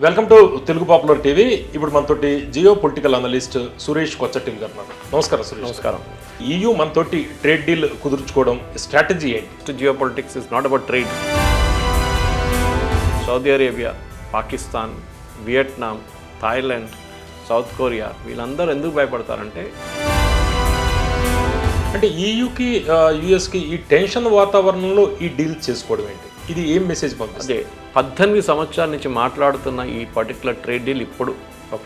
Welcome to Telugu popular TV. ఇప్పుడు మనతోటి geo political analyst Suresh కొచ్చటిల్ గారు ఉన్నారు. నమస్కారం సురేష్. నమస్కారం. EU మనతోటి ట్రేడ్ డీల్ కుదుర్చుకోవడం స్ట్రాటజీ ఏంటి? Geopolitics is not about trade. Saudi Arabia, Pakistan, Vietnam, Thailand, South Korea వీళ్ళందరూ ఎందుకు భయపడతారంటే EUకి యుఎస్కి ఈ టెన్షన్ వాతావరణంలో ఈ డీల్ చేసుకోవడం ఏంటి? ఇది ఏం మెసేజ్ పంపిస్తుంది? అదే 18 సంవత్సరాల నుంచి మాట్లాడుతున్న ఈ పర్టికులర్ ట్రేడ్ డీల్ ఇప్పుడు ఒక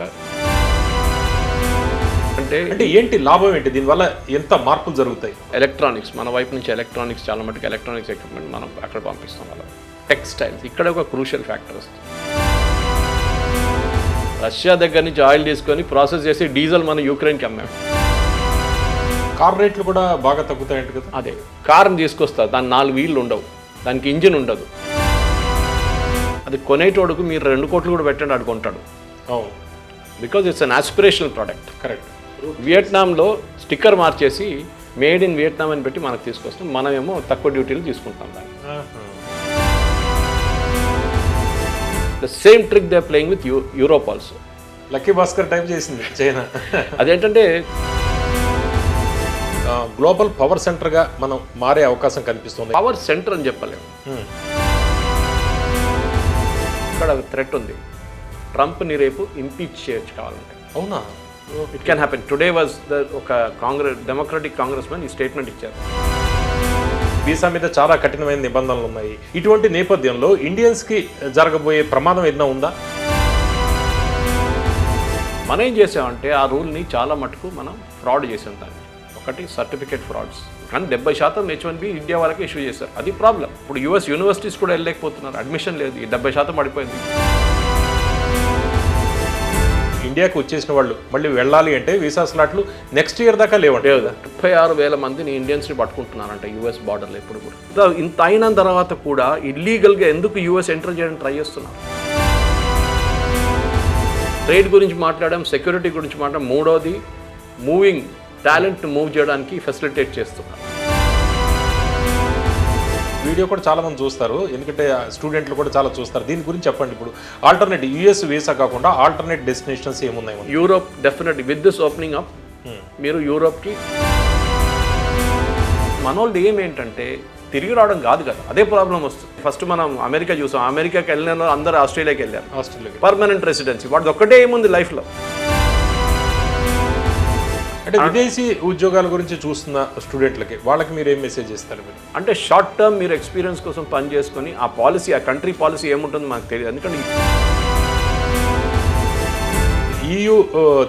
అంటే ఏంటి లాభం ఏంటి? దీనివల్ల ఎంత మార్పులు జరుగుతాయి? ఎలక్ట్రానిక్స్, మన వైపు నుంచి ఎలక్ట్రానిక్స్ చాలా మటుకు ఎలక్ట్రానిక్స్ ఎక్విప్మెంట్ మనం అక్కడ పంపిస్తాం. వాళ్ళ టెక్స్టైల్స్ ఇక్కడ ఒక క్రూషియల్ ఫ్యాక్టర్ వస్తుంది. రష్యా దగ్గర నుంచి ఆయిల్ తీసుకొని ప్రాసెస్ చేసి డీజిల్ మనం యూక్రెయిన్కి అమ్మాము. కార్ రేట్లు కూడా బాగా తగ్గుతాయంట కదా? అదే కార్ని తీసుకొస్తారు, దాని 4 వీళ్ళు ఉండవు, దానికి ఇంజిన్ ఉండదు. అది కొనేటోడుకు మీరు 2 కోట్లు కూడా పెట్టండి అడుగుంటాడు. అవును, because it's an aspirational product. Correct. వియట్నాంలో స్టిక్కర్ మార్చేసి మేడ్ ఇన్ వియట్నాం అని పెట్టి మనకు తీసుకొస్తాం, మనమేమో తక్కువ డ్యూటీలు తీసుకుంటాం దాన్ని. The same trick they playing with Europe also. Lucky Bhaskar type చేసింది చైనా. అదేంటంటే గ్లోబల్ పవర్ సెంటర్గా మనం మారే అవకాశం కనిపిస్తుంది. పవర్ సెంటర్ అని చెప్పలేము. ఇక్కడ థ్రెట్ ఉంది. ట్రంప్ని రేపు ఇంపీచ్ చేయొచ్చు కావాలంటే. అవునా? It can happen. Today was ఒక డెమోక్రటిక్ కాంగ్రెస్ మ్యాన్ ఈ స్టేట్మెంట్ ఇచ్చారు. వీసా మీద చాలా కఠినమైన నిబంధనలు ఉన్నాయి. ఇటువంటి నేపథ్యంలో ఇండియన్స్కి జరగబోయే ప్రమాదం ఏదైనా ఉందా? మనం ఏం చేసామంటే ఆ రూల్ని చాలా మటుకు మనం ఫ్రాడ్ చేసాం. దాన్ని ఒకటి సర్టిఫికేట్ ఫ్రాడ్స్, కానీ 70% H1B ఇండియా వాళ్ళకి ఇష్యూ చేశారు. అది ప్రాబ్లం. ఇప్పుడు US యూనివర్సిటీస్ కూడా వెళ్ళలేకపోతున్నారు, అడ్మిషన్ లేదు. ఈ 70% పడిపోయింది. ఇండియాకి వచ్చేసిన వాళ్ళు మళ్ళీ వెళ్ళాలి అంటే వీసా స్లాట్లు నెక్స్ట్ ఇయర్ దాకా లేవంటే. 36,000 మందిని ఇండియన్స్ని పట్టుకుంటున్నారంట US బార్డర్లో ఇప్పుడు కూడా. ఇంత అయిన తర్వాత కూడా ఇల్లీగల్గా ఎందుకు US ఎంటర్ చేయడానికి ట్రై చేస్తున్నారు? ట్రేడ్ గురించి మాట్లాడాం, సెక్యూరిటీ గురించి మాట్లాడాం. మూడోది మూవింగ్ టాలెంట్ మూవ్ చేయడానికి ఫెసిలిటేట్ చేస్తున్నారు. వీడియో కూడా చాలా మంది చూస్తారు, ఎందుకంటే స్టూడెంట్లు కూడా చాలా చూస్తారు. దీని గురించి చెప్పండి. ఇప్పుడు ఆల్టర్నేట్ US వీసా కాకుండా ఆల్టర్నేట్ డెస్టినేషన్స్ ఏమున్నాయి? Europe definitely with this opening up మీరు యూరోప్కి మనోళ్ళు ఏమేంటంటే తిరిగి రావడం కాదు కదా, అదే ప్రాబ్లం వస్తుంది. ఫస్ట్ మనం అమెరికా చూసాం, అమెరికాకి వెళ్ళిన అందరూ ఆస్ట్రేలియాకి వెళ్ళారు. ఆస్ట్రేలియా పర్మనెంట్ రెసిడెన్సీ వాడిది ఒక్కటే ఏముంది లైఫ్లో. అంటే విదేశీ ఉద్యోగాల గురించి చూస్తున్న స్టూడెంట్లకి వాళ్ళకి మీరు ఏం మెసేజ్ ఇస్తారు? మీరు అంటే షార్ట్ టర్మ్ మీరు ఎక్స్పీరియన్స్ కోసం పని చేసుకొని ఆ పాలసీ, ఆ కంట్రీ పాలసీ ఏముంటుందో మనకు తెలియదు. ఎందుకంటే EU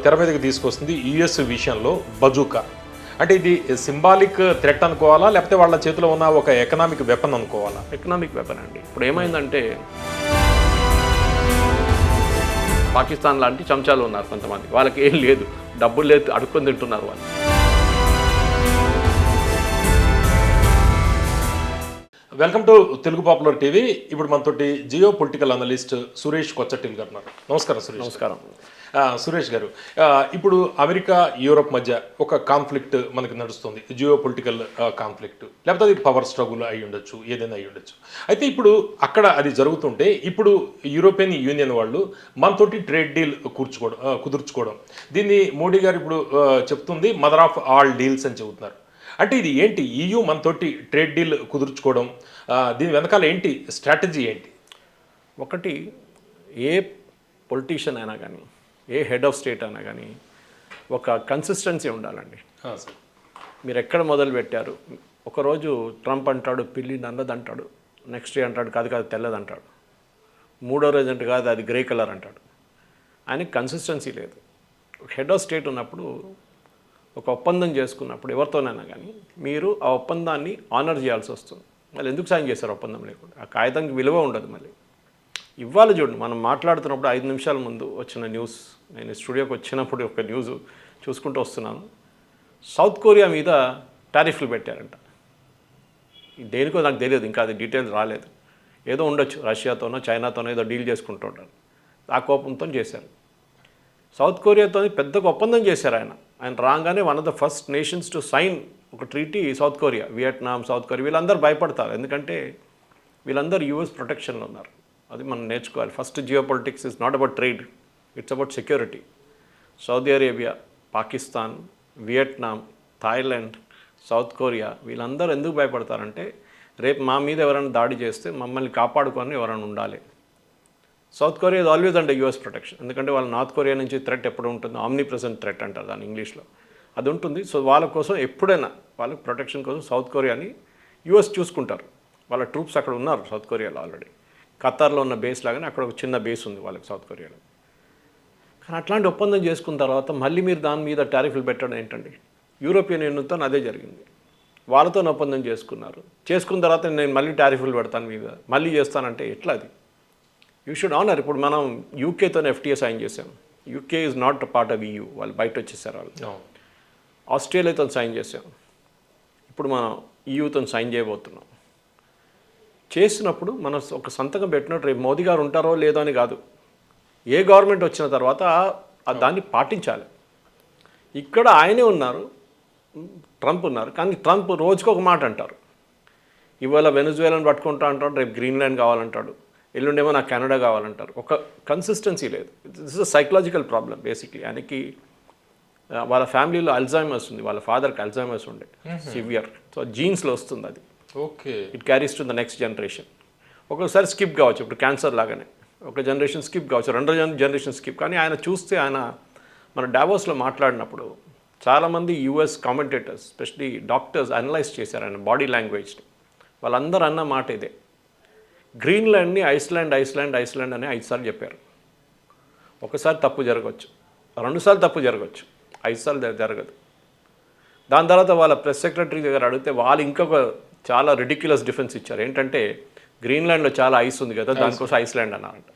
తెర మీదకి తీసుకొస్తుంది US విషయంలో బజూకా. అంటే ఇది సింబాలిక్ థ్రెట్ అనుకోవాలా, లేకపోతే వాళ్ళ చేతిలో ఉన్న ఒక ఎకనామిక్ వెపన్ అనుకోవాలా? ఎకనామిక్ వెపన్ అండి. ఇప్పుడు ఏమైందంటే పాకిస్తాన్ లాంటి చెంచాలు ఉన్నారు కొంతమంది, వాళ్ళకి ఏం లేదు, డబ్బులు లేదు, అడుక్కొని తింటున్నారు వాళ్ళు. Welcome to Telugu popular TV. ఇప్పుడు మనతోటి జియో పొలిటికల్ అనలిస్ట్ సురేష్ కొచ్చటిల్ గారు ఉన్నారు. నమస్కారం సురేష్. నమస్కారం. సురేష్ గారు, ఇప్పుడు అమెరికా యూరోప్ మధ్య ఒక కాన్ఫ్లిక్ట్ మనకి నడుస్తుంది, జియో పొలిటికల్ కాన్ఫ్లిక్ట్, లేకపోతే అది పవర్ స్ట్రగుల్ అయి ఉండొచ్చు, ఏదైనా అయి ఉండొచ్చు. అయితే ఇప్పుడు అక్కడ అది జరుగుతుంటే ఇప్పుడు యూరోపియన్ యూనియన్ వాళ్ళు మనతోటి ట్రేడ్ డీల్ కుదుర్చుకోవడం, దీన్ని మోడీ గారు ఇప్పుడు చెప్తుంది మదర్ ఆఫ్ ఆల్ డీల్స్ అని చెబుతున్నారు. అంటే ఇది ఏంటి? EU మనతోటి ట్రేడ్ డీల్ కుదుర్చుకోవడం, దీని వెనకాల ఏంటి స్ట్రాటజీ ఏంటి? ఒకటి, ఏ పొలిటీషియన్ అయినా కానీ, ఏ హెడ్ ఆఫ్ స్టేట్ అయినా కానీ ఒక కన్సిస్టెన్సీ ఉండాలండి. మీరు ఎక్కడ మొదలు పెట్టారు? ఒకరోజు ట్రంప్ అంటాడు పిల్లి నల్లది అంటాడు, నెక్స్ట్ డే అంటాడు కాదు కాదు తెల్లది అంటాడు, మూడో రోజు అంటే కాదు అది గ్రే కలర్ అంటాడు. ఆయనకి కన్సిస్టెన్సీ లేదు. హెడ్ ఆఫ్ స్టేట్ ఉన్నప్పుడు ఒక ఒప్పందం చేసుకున్నప్పుడు ఎవరితోనైనా కానీ మీరు ఆ ఒప్పందాన్ని ఆనర్ చేయాల్సి వస్తుంది. మళ్ళీ ఎందుకు సాయం చేశారు ఒప్పందం లేకుండా? ఆ కాగితానికి విలువ ఉండదు. మళ్ళీ ఇవాళ చూడండి, మనం మాట్లాడుతున్నప్పుడు 5 నిమిషాల ముందు వచ్చిన న్యూస్, నేను స్టూడియోకి వచ్చినప్పుడు ఒక న్యూస్ చూసుకుంటూ వస్తున్నాను. సౌత్ కొరియా మీద టారిఫ్లు పెట్టారంట. దేనికో నాకు తెలియదు, ఇంకా అది డీటెయిల్స్ రాలేదు. ఏదో ఉండొచ్చు, రష్యాతోనో చైనాతోనో ఏదో డీల్ చేసుకుంటూ ఉంటారు. ఆ కోపంతో చేశారు. సౌత్ కొరియాతో పెద్దగా ఒప్పందం చేశారు. ఆయన రాగానే one of the first nations to sign ఒక treaty South Korea. Vietnam, South Korea వీళ్ళందరూ భయపడతారు, ఎందుకంటే వీళ్ళందరూ US ప్రొటెక్షన్లో ఉన్నారు. అది మనం నేర్చుకోవాలి. First geopolitics is not about trade, it's about security. Saudi Arabia, Pakistan, Vietnam, Thailand, South Korea వీళ్ళందరూ ఎందుకు భయపడతారంటే రేపు మా మీద ఎవరైనా దాడి చేస్తే మమ్మల్ని కాపాడుకొని ఎవరైనా ఉండాలి. South Korea is always under US protection, ఎందుకంటే వాళ్ళ నార్త్ కొరియా నుంచి థ్రెట్ ఎప్పుడు ఉంటుంది, ఆమ్ని ప్రెసెంట్ థ్రెట్ అంటారు దాని ఇంగ్లీష్లో, అది ఉంటుంది. సో వాళ్ళ కోసం ఎప్పుడైనా వాళ్ళకి ప్రొటెక్షన్ కోసం సౌత్ కొరియాని యూఎస్ చూసుకుంటారు. వాళ్ళ ట్రూప్స్ అక్కడ ఉన్నారు సౌత్ కొరియాలో ఆల్రెడీ. ఖతార్లో ఉన్న బేస్ లాగానే అక్కడ ఒక చిన్న బేస్ ఉంది వాళ్ళకి సౌత్ కొరియాలో. కానీ అట్లాంటి ఒప్పందం చేసుకున్న తర్వాత మళ్ళీ మీరు దాని మీద టారిఫ్లు పెట్టడం ఏంటండి? యూరోపియన్ యూనియన్తో అదే జరిగింది. వాళ్ళతో ఒప్పందం చేసుకున్నారు. చేసుకున్న తర్వాత నేను మళ్ళీ టారిఫ్లు పెడతాను మీద, మళ్ళీ చేస్తానంటే ఎట్లా అది? You should honour. ఇప్పుడు మనం యూకేతో ఎఫ్టీఏ సైన్ చేసాం. UK is not part of EU, వాళ్ళు బయట వచ్చేసారు వాళ్ళు. ఆస్ట్రేలియాతో సైన్ చేసాం. ఇప్పుడు మనం EUతో సైన్ చేయబోతున్నాం. చేసినప్పుడు మనం ఒక సంతకం పెట్టినట్టు రేపు మోదీ గారు ఉంటారో లేదో అని కాదు, ఏ గవర్నమెంట్ వచ్చిన తర్వాత దాన్ని పాటించాలి. ఇక్కడ ఆయనే ఉన్నారు, ట్రంప్ ఉన్నారు, కానీ ట్రంప్ రోజుకు ఒక మాట అంటారు. ఇవాళ వెనుజువేలాని పట్టుకుంటా అంటాడు, రేపు గ్రీన్లాండ్ కావాలంటాడు, ఎల్లుండేమో నాకు కెనడా కావాలంటారు. ఒక కన్సిస్టెన్సీ లేదు. This is a psychological problem basically. ఆయనకి వాళ్ళ ఫ్యామిలీలో అల్జైమర్స్ ఉంది, వాళ్ళ ఫాదర్కి అల్జైమర్స్ ఉండే సివియర్. సో జీన్స్లో వస్తుంది అది. Okay. It carries to the next generation. ఒక్కొక్కసారి స్కిప్ కావచ్చు, ఇప్పుడు క్యాన్సర్ లాగానే ఒక జనరేషన్ స్కిప్ కావచ్చు, రెండో జనరేషన్ స్కిప్. కానీ ఆయన చూస్తే ఆయన మన డావోస్లో మాట్లాడినప్పుడు చాలామంది US commentators especially doctors analyse చేశారు ఆయన బాడీ లాంగ్వేజ్ని. వాళ్ళందరూ అన్న మాట ఇదే, గ్రీన్లాండ్ని ఐస్లాండ్ ఐస్లాండ్ ఐస్లాండ్ అని 5 సార్లు చెప్పారు. ఒకసారి తప్పు జరగవచ్చు, 2 సార్లు తప్పు జరగవచ్చు, 5 సార్లు జరగదు. దాని తర్వాత వాళ్ళ ప్రెస్ సెక్రటరీ దగ్గర అడిగితే వాళ్ళు ఇంకొక చాలా రిడిక్యులస్ డిఫెన్స్ ఇచ్చారు. ఏంటంటే గ్రీన్లాండ్లో చాలా ఐస్ ఉంది కదా, దానికోసం ఐస్లాండ్ అన్నారంట.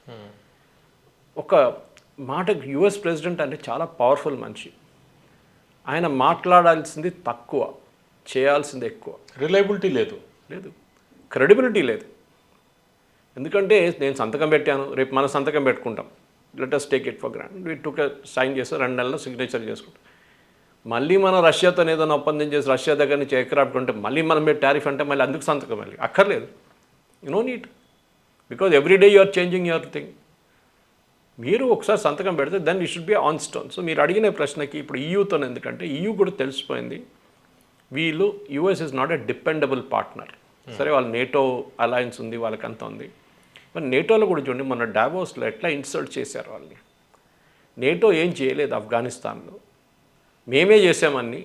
ఒక మాట, యుఎస్ ప్రెసిడెంట్ అంటే చాలా పవర్ఫుల్ మనిషి. ఆయన మాట్లాడాల్సింది తక్కువ, చేయాల్సింది ఎక్కువ. రిలయబిలిటీ లేదు, క్రెడిబిలిటీ లేదు. ఎందుకంటే నేను సంతకం పెట్టాను, రేపు మన సంతకం పెట్టుకుంటాం, let us take it for granted, we took sign చేస్తే 2 నెలల్లో సిగ్నేచర్ చేసుకుంటాం. మళ్ళీ మనం రష్యాతో ఏదైనా ఒప్పందం చేసి రష్యా దగ్గర నుంచి ఎయిర్క్రాఫ్ట్ ఉంటే మళ్ళీ మనం మీద టారిఫ్ అంటే మళ్ళీ అందుకు సంతకం మళ్ళీ అక్కర్లేదు. No need, because every day you are changing your thing. మీరు ఒకసారి సంతకం పెడితే then it should be on stone. So మీరు అడిగిన ప్రశ్నకి ఇప్పుడు EUతో, ఎందుకంటే EU కూడా తెలిసిపోయింది వీళ్ళు US is not a dependable partner. సరే వాళ్ళు నేటో అలయన్స్ ఉంది, వాళ్ళకంత ఉంది. మరి నేటోలో కూడా చూడండి, మన డావోస్లో ఎట్లా ఇన్సల్ట్ చేశారు వాళ్ళని. నేటో ఏం చేయలేదు ఆఫ్ఘనిస్తాన్లో, మేమే చేసామని,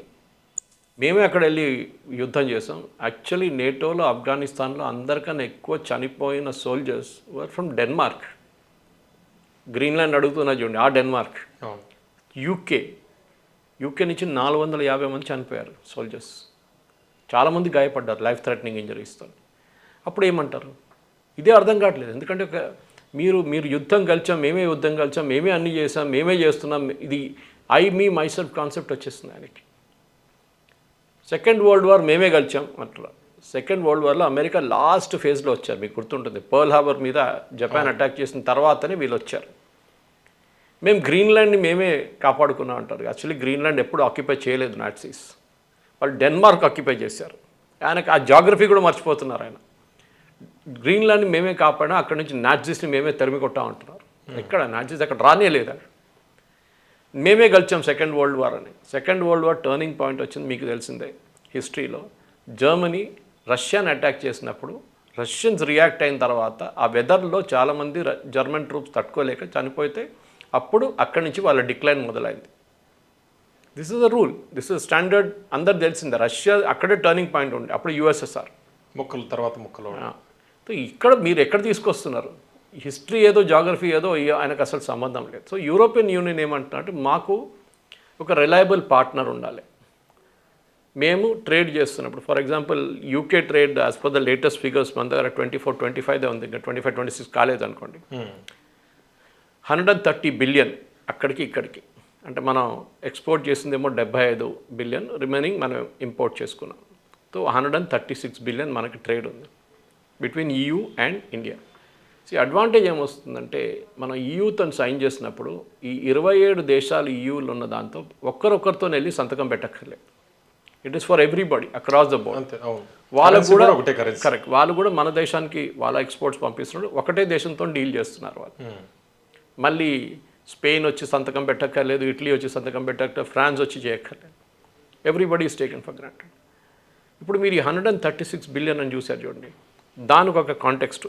మేమే అక్కడ వెళ్ళి యుద్ధం చేసాం. యాక్చువల్లీ నేటోలో ఆఫ్ఘనిస్తాన్లో అందరికన్నా ఎక్కువ చనిపోయిన soldiers were from Denmark. Greenland అడుగుతున్నా చూడండి, ఆ డెన్మార్క్. యూకే నుంచి 450 మంది చనిపోయారు సోల్జర్స్. చాలామంది గాయపడ్డారు లైఫ్ థ్రెటనింగ్ ఇంజరీస్తో. అప్పుడు ఏమంటారు? ఇదే అర్థం కావట్లేదు. ఎందుకంటే మీరు యుద్ధం గెలిచాం, మేమే యుద్ధం గెలిచాం, మేమే అన్నీ చేసాం, మేమే చేస్తున్నాం, ఇది మీ మైసెల్ఫ్ కాన్సెప్ట్ వచ్చేస్తుంది ఆయనకి. సెకండ్ వరల్డ్ వార్ మేమే గెలిచాం అంటారు. సెకండ్ వరల్డ్ వార్లో అమెరికా లాస్ట్ ఫేజ్లో వచ్చారు, మీకు గుర్తుంటుంది. పర్ల్ హార్బర్ మీద జపాన్ అటాక్ చేసిన తర్వాతనే వీళ్ళు వచ్చారు. మేము గ్రీన్లాండ్ని మేమే కాపాడుకున్నాం అంటారు. యాక్చువల్లీ గ్రీన్లాండ్ ఎప్పుడు ఆక్యుపై చేయలేదు నాట్సీస్, వాళ్ళు డెన్మార్క్ ఆక్యుపై చేశారు. ఆయనకు ఆ జాగ్రఫీ కూడా మర్చిపోతున్నారు ఆయన. గ్రీన్లాండ్ని మేమే కాపాడా, అక్కడ నుంచి నాట్సీస్ని మేమే తరిమి కొట్టామంటున్నారు. ఎక్కడ నాట్సీస్ అక్కడ రానే లేదా, మేమే గెలిచాం సెకండ్ వరల్డ్ వార్ అని. Second world war turning point వచ్చింది మీకు తెలిసిందే హిస్టరీలో. జర్మనీ రష్యాని అటాక్ చేసినప్పుడు రష్యన్స్ రియాక్ట్ అయిన తర్వాత ఆ వెదర్లో చాలామంది జర్మన్ ట్రూప్స్ తట్టుకోలేక చనిపోతే అప్పుడు అక్కడి నుంచి వాళ్ళ డిక్లైన్ మొదలైంది. This is the rule, this is standard, అందరు తెలిసిందే. రష్యా అక్కడే టర్నింగ్ పాయింట్ ఉంది, అప్పుడు USSR ముక్కలు తర్వాత ముక్కలు. ఇక్కడ మీరు ఎక్కడ తీసుకొస్తున్నారు? హిస్టరీ ఏదో జాగ్రఫీ ఏదో ఆయనకు అసలు సంబంధం లేదు. సో యూరోపియన్ యూనియన్ ఏమంటున్నట్టు మాకు ఒక రిలయబుల్ పార్ట్నర్ ఉండాలి. మేము ట్రేడ్ చేస్తున్నప్పుడు, for example UK trade as per the latest figures మన దగ్గర 24-25 ఉంది, ఇంకా 25-26 కాలేదు అనుకోండి. 130 బిలియన్ అక్కడికి ఇక్కడికి, అంటే మనం ఎక్స్పోర్ట్ చేసిందేమో 75 బిలియన్, రిమైనింగ్ మనం ఇంపోర్ట్ చేసుకున్నాం. సో 136 బిలియన్ మనకి ట్రేడ్ ఉంది between EU and India. So advantage ఏమొస్తుందంటే మనం EUతో సైన్ చేసినప్పుడు ఈ 27 దేశాలు EUలో ఉన్న దాంతో ఒక్కరొక్కరితో వెళ్ళి సంతకం పెట్టక్కర్లేదు. It is for everybody across the board. అంతే, అవును. వాళ్ళకు Currency కూడా ఒకటే కరెన్సీ. కరెక్ట్, వాళ్ళు కూడా మన దేశానికి వాళ్ళ ఎక్స్పోర్ట్స్ పంపిస్తున్నారు, ఒకటే దేశంతో డీల్ చేస్తున్నారు వాళ్ళు. మళ్ళీ స్పెయిన్ వచ్చి సంతకం పెట్టక్కర్లేదు, ఇటలీ వచ్చి సంతకం పెట్టక్కర్లేదు, ఫ్రాన్స్ వచ్చి చేయక్కర్లేదు. Everybody is taken for granted. ఇప్పుడు మీరు ఈ 136 బిలియన్ అని చూశారు చూడండి, దానికి ఒక కాంటెక్స్ట్.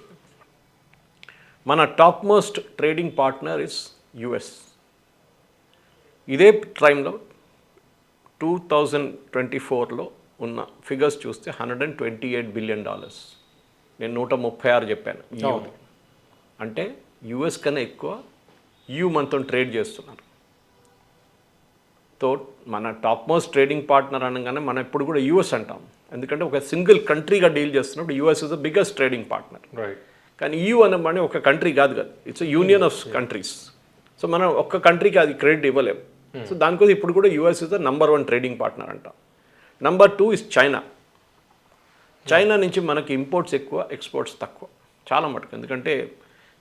మన top most trading partner is US. ఇదే టైంలో 2024లో ఉన్న ఫిగర్స్ చూస్తే $128 బిలియన్. నేను 136 చెప్పాను. అవును. అంటే యుఎస్ కన్నా ఎక్కువ యూ మనతో ట్రేడ్ చేస్తున్నారు. తో మన టాప్ మోస్ట్ ట్రేడింగ్ పార్ట్నర్ అనగానే మనం ఎప్పుడు కూడా యూఎస్ అంటాం, ఎందుకంటే ఒక సింగిల్ కంట్రీగా డీల్ చేస్తున్నప్పుడు US is the biggest trading partner. Right. కానీ యూ అనగానే ఒక కంట్రీ కాదు కదా, it's union of countries. So మనం ఒక్క కంట్రీకి అది క్రెడిట్ ఇవ్వలేము. సో దానికోసం ఇప్పుడు కూడా US is the number 1 trading partner అంటాం. Number 2 is China. చైనా నుంచి మనకి ఇంపోర్ట్స్ ఎక్కువ, ఎక్స్పోర్ట్స్ తక్కువ చాలా మటుకు. ఎందుకంటే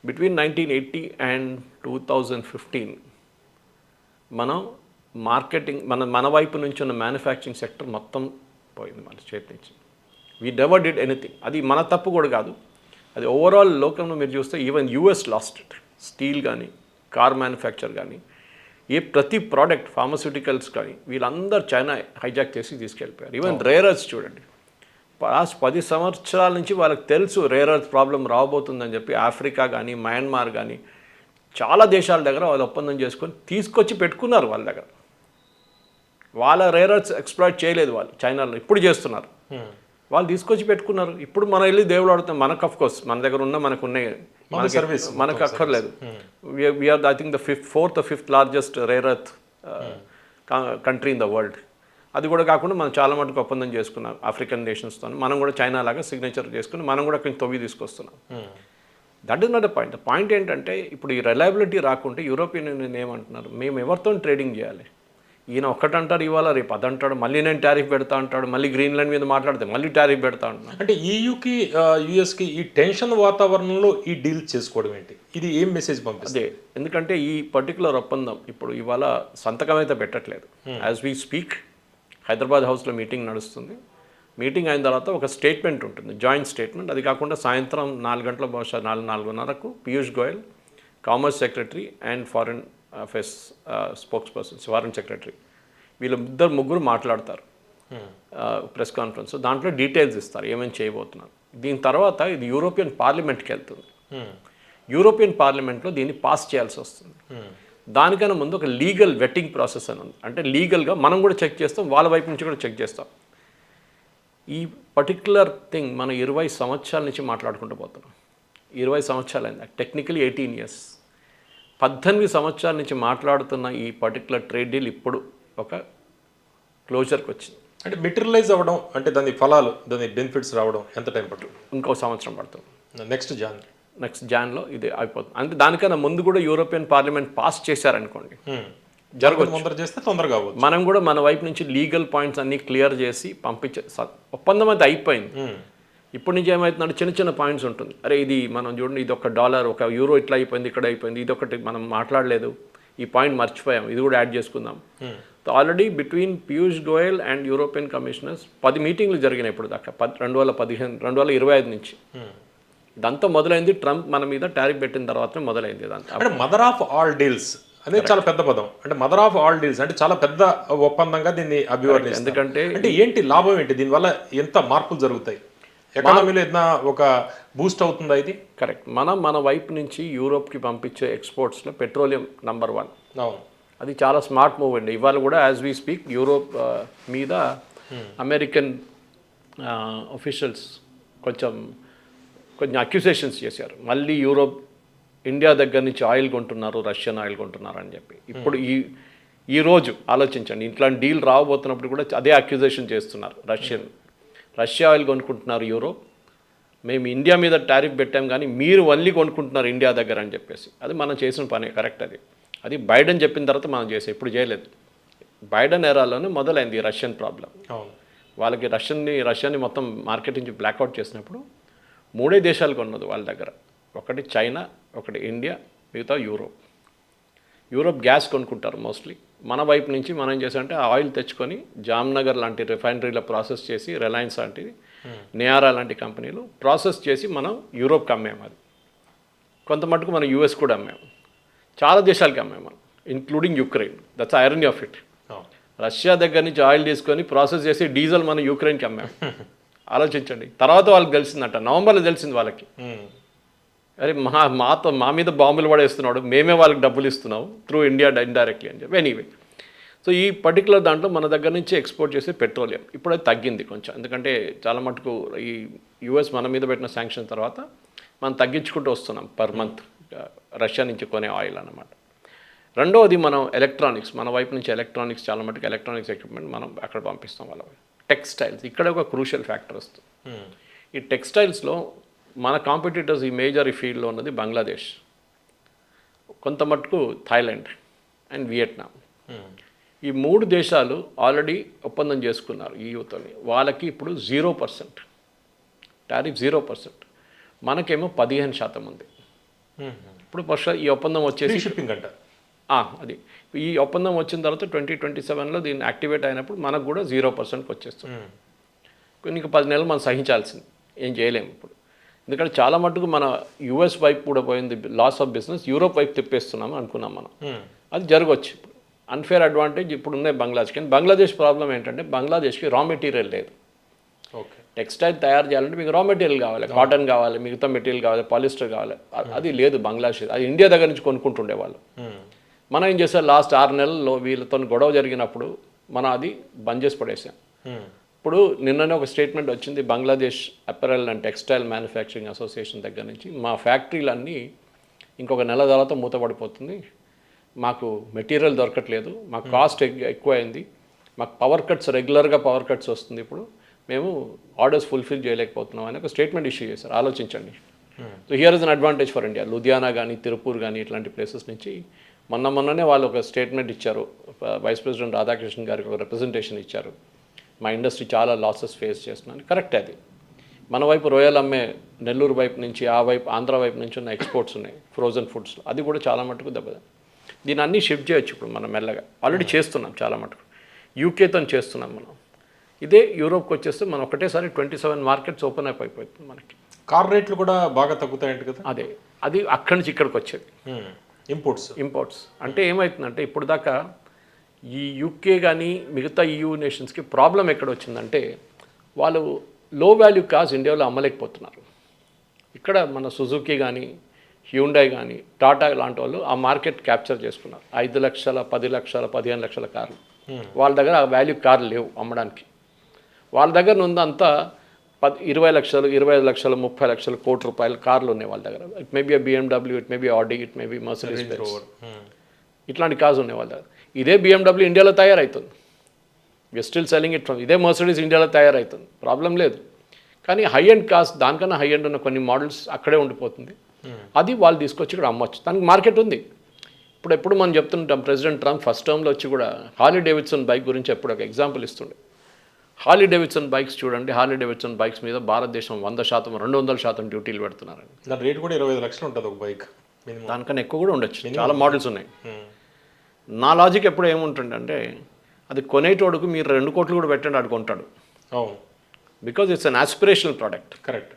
బిట్వీన్ 1980 అండ్ 2015 మనం మార్కెటింగ్ మన వైపు నుంచి ఉన్న మ్యానుఫ్యాక్చరింగ్ సెక్టర్ మొత్తం పోయింది మన చేతి నుంచి. We never did anything. అది మన తప్పు కూడా కాదు, అది ఓవరాల్ లోకంలో మీరు చూస్తే even US lost it. Steel కానీ, కార్ మ్యానుఫ్యాక్చర్ కానీ, ప్రతి ప్రోడక్ట్, ఫార్మస్యూటికల్స్ కానీ వీళ్ళందరూ చైనా హైజాక్ చేసి తీసుకెళ్ళిపోయారు. ఈవెన్ రేర్ ఎర్త్స్ చూడండి, లాస్ట్ 10 సంవత్సరాల నుంచి వాళ్ళకి తెలుసు రేర్ ఎర్త్ ప్రాబ్లం రాబోతుందని చెప్పి ఆఫ్రికా కానీ, మయన్మార్ కానీ చాలా దేశాల దగ్గర వాళ్ళు ఒప్పందం చేసుకొని తీసుకొచ్చి పెట్టుకున్నారు వాళ్ళ దగ్గర. వాళ్ళ రేర్ ఎర్త్స్ ఎక్స్ప్లాయిట్ చేయలేదు వాళ్ళు చైనాలో, ఇప్పుడు చేస్తున్నారు. వాళ్ళు తీసుకొచ్చి పెట్టుకున్నారు. ఇప్పుడు మనం వెళ్ళి దేవుడు ఆడుతాం, మనకు అఫ్కోర్స్ మన దగ్గర ఉన్న మనకు ఉన్నాయి, మనకు అక్కర్లేదు. We are I think the 4th or 5th largest rare earth country in the world. అది కూడా కాకుండా మనం చాలా మటుకు ఒప్పందం చేసుకున్నాం ఆఫ్రికన్ నేషన్స్తో. మనం కూడా చైనా లాగా సిగ్నేచర్ చేసుకుని మనం కూడా కొంచెం తవ్వి తీసుకొస్తున్నాం. That is not the point. The point ఏంటంటే ఇప్పుడు ఈ రిలయబిలిటీ రాకుంటే యూరోపియన్ యూనియన్ ఏమంటున్నారు, మేము ఎవరితో ట్రేడింగ్ చేయాలి? ఈయన ఒక్కటంటారు ఇవాళ, రేపు అదంటాడు, మళ్ళీ నేను టారిఫ్ పెడతా అంటాడు, మళ్ళీ గ్రీన్లాండ్ మీద మాట్లాడితే మళ్ళీ టారిఫ్ పెడతా అంటున్నాను. అంటే ఈయూకి యుఎస్కి ఈ టెన్షన్ వాతావరణంలో ఈ డీల్ చేసుకోవడం ఏంటి? ఇది ఏం మెసేజ్ పంపిస్తుంది? అదే, ఎందుకంటే ఈ పర్టికులర్ ఒప్పందం ఇప్పుడు ఇవాళ సంతకం అయితే పెట్టట్లేదు. యాజ్ వీ స్పీక్ హైదరాబాద్ హౌస్లో మీటింగ్ నడుస్తుంది. మీటింగ్ అయిన తర్వాత ఒక స్టేట్మెంట్ ఉంటుంది, జాయింట్ స్టేట్మెంట్. అది కాకుండా సాయంత్రం 4 గంటల బహుశా 4:30కు Piyush Goyal, commerce secretary and foreign affairs spokespersons, foreign secretary, వీళ్ళిద్దరు ముగ్గురు మాట్లాడతారు ప్రెస్ కాన్ఫరెన్స్. దాంట్లో డీటెయిల్స్ ఇస్తారు ఏమేమి చేయబోతున్నారు. దీని తర్వాత ఇది యూరోపియన్ పార్లమెంట్కి వెళ్తుంది. యూరోపియన్ పార్లమెంట్లో దీన్ని పాస్ చేయాల్సి వస్తుంది. దానికన్నా ముందు ఒక లీగల్ వెట్టింగ్ ప్రాసెస్ అని ఉంది. అంటే లీగల్గా మనం కూడా చెక్ చేస్తాం, వాళ్ళ వైపు నుంచి కూడా చెక్ చేస్తాం. ఈ పర్టిక్యులర్ థింగ్ మనం 20 సంవత్సరాల నుంచి మాట్లాడుకుంటూ పోతున్నాం. 20 సంవత్సరాలు అయింది, టెక్నికలీ 18 years. 18 సంవత్సరాల నుంచి మాట్లాడుతున్న ఈ పర్టిక్యులర్ ట్రేడ్ డీల్ ఇప్పుడు ఒక క్లోజర్కి వచ్చింది. అంటే మెటీరియలైజ్ అవ్వడం, అంటే దాని ఫలాలు, దాని బెనిఫిట్స్ రావడం ఎంత టైం పడుతుంది? ఇంకో సంవత్సరం పడుతుంది. నెక్స్ట్ జాన్లో ఇది అయిపోతుంది. అంటే దానికన్నా ముందు కూడా యూరోపియన్ పార్లమెంట్ పాస్ చేశారనుకోండి, జరగదు చేస్తే తొందరగా అవ్వదు. మనం కూడా మన వైపు నుంచి లీగల్ పాయింట్స్ అన్నీ క్లియర్ చేసి పంపించే ఒప్పందం అయితే అయిపోయింది. ఇప్పటి నుంచి ఏమవుతుందంటే చిన్న చిన్న పాయింట్స్ ఉంటుంది. అరే ఇది మనం చూడండి, ఇది $1, €1 ఇట్లా అయిపోయింది, ఇక్కడ అయిపోయింది, ఇది ఒకటి మనం మాట్లాడలేదు, ఈ పాయింట్ మర్చిపోయాం, ఇది కూడా యాడ్ చేసుకుందాం. So already between Piyush Goyal and European commissioners 10 మీటింగ్లు జరిగినాయి ఇప్పుడు దాకా, 2025 నుంచి. ఇదంతా మొదలైంది ట్రంప్ మన మీద టారిఫ్ పెట్టిన తర్వాతనే మొదలైంది ఇదంతా. అంటే మదర్ ఆఫ్ ఆల్ డీల్స్ అనేది చాలా పెద్ద పదం. అంటే మదర్ ఆఫ్ ఆల్ డీల్స్ అంటే చాలా పెద్ద ఒప్పందంగా దీన్ని అభివర్ణిస్తారు. ఎందుకంటే అంటే ఏంటి లాభం ఏంటి దీనివల్ల? ఎంత మార్పులు జరుగుతాయి ఎకానమీలో? ఏదైనా ఒక బూస్ట్ అవుతుందా ఇది? కరెక్ట్. మన వైపు నుంచి యూరోప్కి పంపించే ఎక్స్పోర్ట్స్లో పెట్రోలియం నంబర్ 1. అవును, అది చాలా స్మార్ట్ మూవ్ అండి. ఇవాళ కూడా యాజ్ వీ స్పీక్ యూరోప్ మీద అమెరికన్ ఆఫీషియల్స్ కొంచెం అక్యూజేషన్స్ చేశారు. మళ్ళీ యూరోప్ ఇండియా దగ్గర నుంచి ఆయిల్ కొంటున్నారు, రష్యన్ ఆయిల్ కొంటున్నారు అని చెప్పి. ఇప్పుడు ఈ రోజు ఆలోచించండి, ఇట్లాంటి డీల్ రాబోతున్నప్పుడు కూడా అదే అక్యూజేషన్ చేస్తున్నారు. రష్యా ఆయిల్ కొనుక్కుంటున్నారు యూరోప్, మేము ఇండియా మీద టారిఫ్ పెట్టాం కానీ మీరు ఓన్లీ కొనుక్కుంటున్నారు ఇండియా దగ్గర అని చెప్పేసి. అది మనం చేసిన పని కరెక్ట్. అది బైడెన్ చెప్పిన తర్వాత మనం చేసాం, ఇప్పుడు చేయలేదు. బైడెన్ ఎరాలోనే మొదలైంది రష్యన్ ప్రాబ్లం. వాళ్ళకి రష్యాని మొత్తం మార్కెట్ నుంచి బ్లాక్అవుట్ చేసినప్పుడు 3 దేశాలు కొన్నది వాళ్ళ దగ్గర. ఒకటి చైనా, ఒకటి ఇండియా, మిగతా యూరోప్ గ్యాస్ కొనుక్కుంటారు మోస్ట్లీ. మన వైపు నుంచి మనం ఏం చేసామంటే ఆ ఆయిల్ తెచ్చుకొని జామ్నగర్ లాంటి రిఫైనరీలో ప్రాసెస్ చేసి రిలయన్స్ లాంటిది నియారా లాంటి కంపెనీలు ప్రాసెస్ చేసి మనం యూరోప్కి అమ్మాము. అది కొంత మటుకు మనం యూఎస్ కూడా అమ్మాము, చాలా దేశాలకి అమ్మాము మనం, including Ukraine. That's irony of it. Russia దగ్గర నుంచి ఆయిల్ తీసుకొని ప్రాసెస్ చేసి డీజిల్ మనం యూక్రెయిన్కి అమ్మాము. ఆలోచించండి. తర్వాత వాళ్ళకి తెలిసిందట, నవంబర్లో తెలిసింది వాళ్ళకి, అరే మా మీద బాంబులు పడేస్తున్నాడు, మేమే వాళ్ళకి డబ్బులు ఇస్తున్నాం త్రూ ఇండియా ఇండైరెక్ట్లీ అని చెప్పి. ఎనీవే, సో ఈ పర్టికులర్ దాంట్లో మన దగ్గర నుంచి ఎక్స్పోర్ట్ చేసే పెట్రోలియం ఇప్పుడైతే తగ్గింది కొంచెం, ఎందుకంటే చాలా మటుకు ఈ యూఎస్ మన మీద పెట్టిన శాంక్షన్ తర్వాత మనం తగ్గించుకుంటూ వస్తున్నాం పర్ మంత్ రష్యా నుంచి కొనే ఆయిల్ అన్నమాట. రెండవది మనం ఎలక్ట్రానిక్స్, మన వైపు నుంచి ఎలక్ట్రానిక్స్, చాలా మటుకు ఎలక్ట్రానిక్స్ ఎక్విప్మెంట్ మనం అక్కడ పంపిస్తాం వాళ్ళ. టెక్స్టైల్స్ ఇక్కడ ఒక క్రూషియల్ ఫ్యాక్టర్ వస్తుంది. ఈ టెక్స్టైల్స్లో మన కాంపిటీటర్స్ ఈ మేజర్ ఈ ఫీల్డ్లో ఉన్నది బంగ్లాదేశ్, కొంత మటుకు థాయిలాండ్ అండ్ వియట్నాం. ఈ 3 దేశాలు ఆల్రెడీ ఒప్పందం చేసుకున్నారు ఈయూతోని. వాళ్ళకి ఇప్పుడు 0% టారిఫ్, 0%. మనకేమో 15% ఉంది. ఇప్పుడు ఫస్ట్ ఈ ఒప్పందం వచ్చేసి షిప్పింగ్ అంట, అది ఈ ఒప్పందం వచ్చిన తర్వాత 2027లో దీన్ని యాక్టివేట్ అయినప్పుడు మనకు కూడా 0%కి వచ్చేస్తుంది. ఇంకా 10 నెలలు మనం సహించాల్సింది, ఏం చేయలేము ఇప్పుడు. ఎందుకంటే చాలా మటుకు మన యూఎస్ వైపు కూడా పోయింది లాస్ ఆఫ్ బిజినెస్, యూరోప్ వైపు తిప్పేస్తున్నాము అనుకున్నాం మనం. అది జరగవచ్చు. ఇప్పుడు అన్ఫేర్ అడ్వాంటేజ్ ఇప్పుడు ఉన్నాయి బంగ్లాదేశ్. కానీ బంగ్లాదేశ్ ప్రాబ్లం ఏంటంటే బంగ్లాదేశ్కి రా మెటీరియల్ లేదు. ఓకే, టెక్స్టైల్ తయారు చేయాలంటే మీకు రా మెటీరియల్ కావాలి, కాటన్ కావాలి, మిగతా మెటీరియల్ కావాలి, పాలిస్టర్ కావాలి. అది లేదు బంగ్లాదేశ్. అది ఇండియా దగ్గర నుంచి కొనుక్కుంటుండే వాళ్ళు. మనం ఏం చేసాం, లాస్ట్ 6 నెలల్లో వీళ్ళతో గొడవ జరిగినప్పుడు మనం అది బంద్ చేసి పడేసాం. ఇప్పుడు నిన్ననే ఒక స్టేట్మెంట్ వచ్చింది Bangladesh apparel and textile manufacturing association దగ్గర నుంచి, మా ఫ్యాక్టరీలన్నీ ఇంకొక నెల తర్వాత మూతపడిపోతుంది, మాకు మెటీరియల్ దొరకట్లేదు, మాకు కాస్ట్ ఎక్కువైంది, మాకు పవర్ కట్స్, రెగ్యులర్గా పవర్ కట్స్ వస్తుంది, ఇప్పుడు మేము ఆర్డర్స్ ఫుల్ఫిల్ చేయలేకపోతున్నాం అని ఒక స్టేట్మెంట్ ఇష్యూ చేశారు. ఆలోచించండి. So here is an advantage for India. Ludhiana కానీ తిరుపూర్ కానీ ఇట్లాంటి ప్లేసెస్ నుంచి మొన్ననే వాళ్ళు ఒక స్టేట్మెంట్ ఇచ్చారు. వైస్ ప్రెసిడెంట్ రాధాకృష్ణన్ గారికి ఒక రిప్రజెంటేషన్ ఇచ్చారు, మా ఇండస్ట్రీ చాలా లాసెస్ ఫేస్ చేస్తున్నాను. కరెక్ట్. అది మన వైపు రొయ్యలు అమ్మే నెల్లూరు వైపు నుంచి, ఆ వైపు ఆంధ్ర వైపు నుంచి ఉన్న ఎక్స్పోర్ట్స్ ఉన్నాయి ఫ్రోజన్ ఫుడ్స్, అది కూడా చాలా మటుకు దెబ్బతింది. దీన్ని అన్నీ షిఫ్ట్ చేయొచ్చు ఇప్పుడు మనం మెల్లగా. ఆల్రెడీ చేస్తున్నాం చాలా మటుకు, యూకేతో చేస్తున్నాం మనం. ఇదే యూరోప్కి వచ్చేస్తే మనం ఒకటేసారి 27 మార్కెట్స్ ఓపెన్ అయిపోతుంది మనకి. కార్ రేట్లు కూడా బాగా తగ్గుతాయంట కదా. అదే, అది అక్కడి నుంచి ఇక్కడికి వచ్చేది ఇంపోర్ట్స్. అంటే ఏమవుతుందంటే ఇప్పుడు దాకా ఈ యూకే కానీ మిగతా EU నేషన్స్కి ప్రాబ్లం ఎక్కడ వచ్చిందంటే వాళ్ళు లో వాల్యూ కార్స్ ఇండియాలో అమ్మలేకపోతున్నారు. ఇక్కడ మన సుజుకి కానీ హ్యూండాయ్ కానీ టాటా లాంటి వాళ్ళు ఆ మార్కెట్ క్యాప్చర్ చేసుకున్నారు. 5 లక్షల 10 లక్షల 15 లక్షల కార్లు వాళ్ళ దగ్గర ఆ వాల్యూ కార్లు లేవు అమ్మడానికి. వాళ్ళ దగ్గర ఉందంతా 20 లక్షలు 25 లక్షలు 30 లక్షలు కోటి రూపాయల కార్లు ఉన్నాయి వాళ్ళ దగ్గర. It may be BMW, it may be Audi, it may be Mercedes Benz, ఇట్లాంటి కార్స్ ఉన్నాయి వాళ్ళ దగ్గర. ఇదే BMW ఇండియాలో తయారవుతుంది, we still selling it from. ఇదే మర్సిడీస్ ఇండియాలో తయారవుతుంది, ప్రాబ్లం లేదు. కానీ హై ఎండ్ కార్స్, దానికన్నా హై ఎండ్ ఉన్న కొన్ని మోడల్స్ అక్కడే ఉండిపోతుంది. అది వాళ్ళు తీసుకొచ్చి ఇక్కడ అమ్మొచ్చు, దానికి మార్కెట్ ఉంది. ఎప్పుడు మనం చెప్తుంటాం, ప్రెసిడెంట్ ట్రంప్ ఫస్ట్ టర్మ్లో వచ్చి కూడా హార్లీ డేవిడ్సన్ బైక్ గురించి ఎప్పుడు ఒక ఎగ్జాంపుల్ ఇస్తుండే. హార్లీ డేవిడ్సన్ బైక్స్ చూడండి, హార్లీ డేవిడ్సన్ బైక్స్ మీద భారతదేశం 100%, 200% డ్యూటీలు పెడుతున్నారండి. దాని రేట్ కూడా 25 లక్షలు ఉంటుంది ఒక బైక్, దానికన్నా ఎక్కువ కూడా ఉండొచ్చు, చాలా మోడల్స్ ఉన్నాయి. నా లాజిక్ ఎప్పుడు ఏముంటుందంటే అది కొనేటోడుకు మీరు 2 కోట్లు కూడా పెట్టండి, ఆడు కొంటాడు. Because it's an aspirational product. Correct.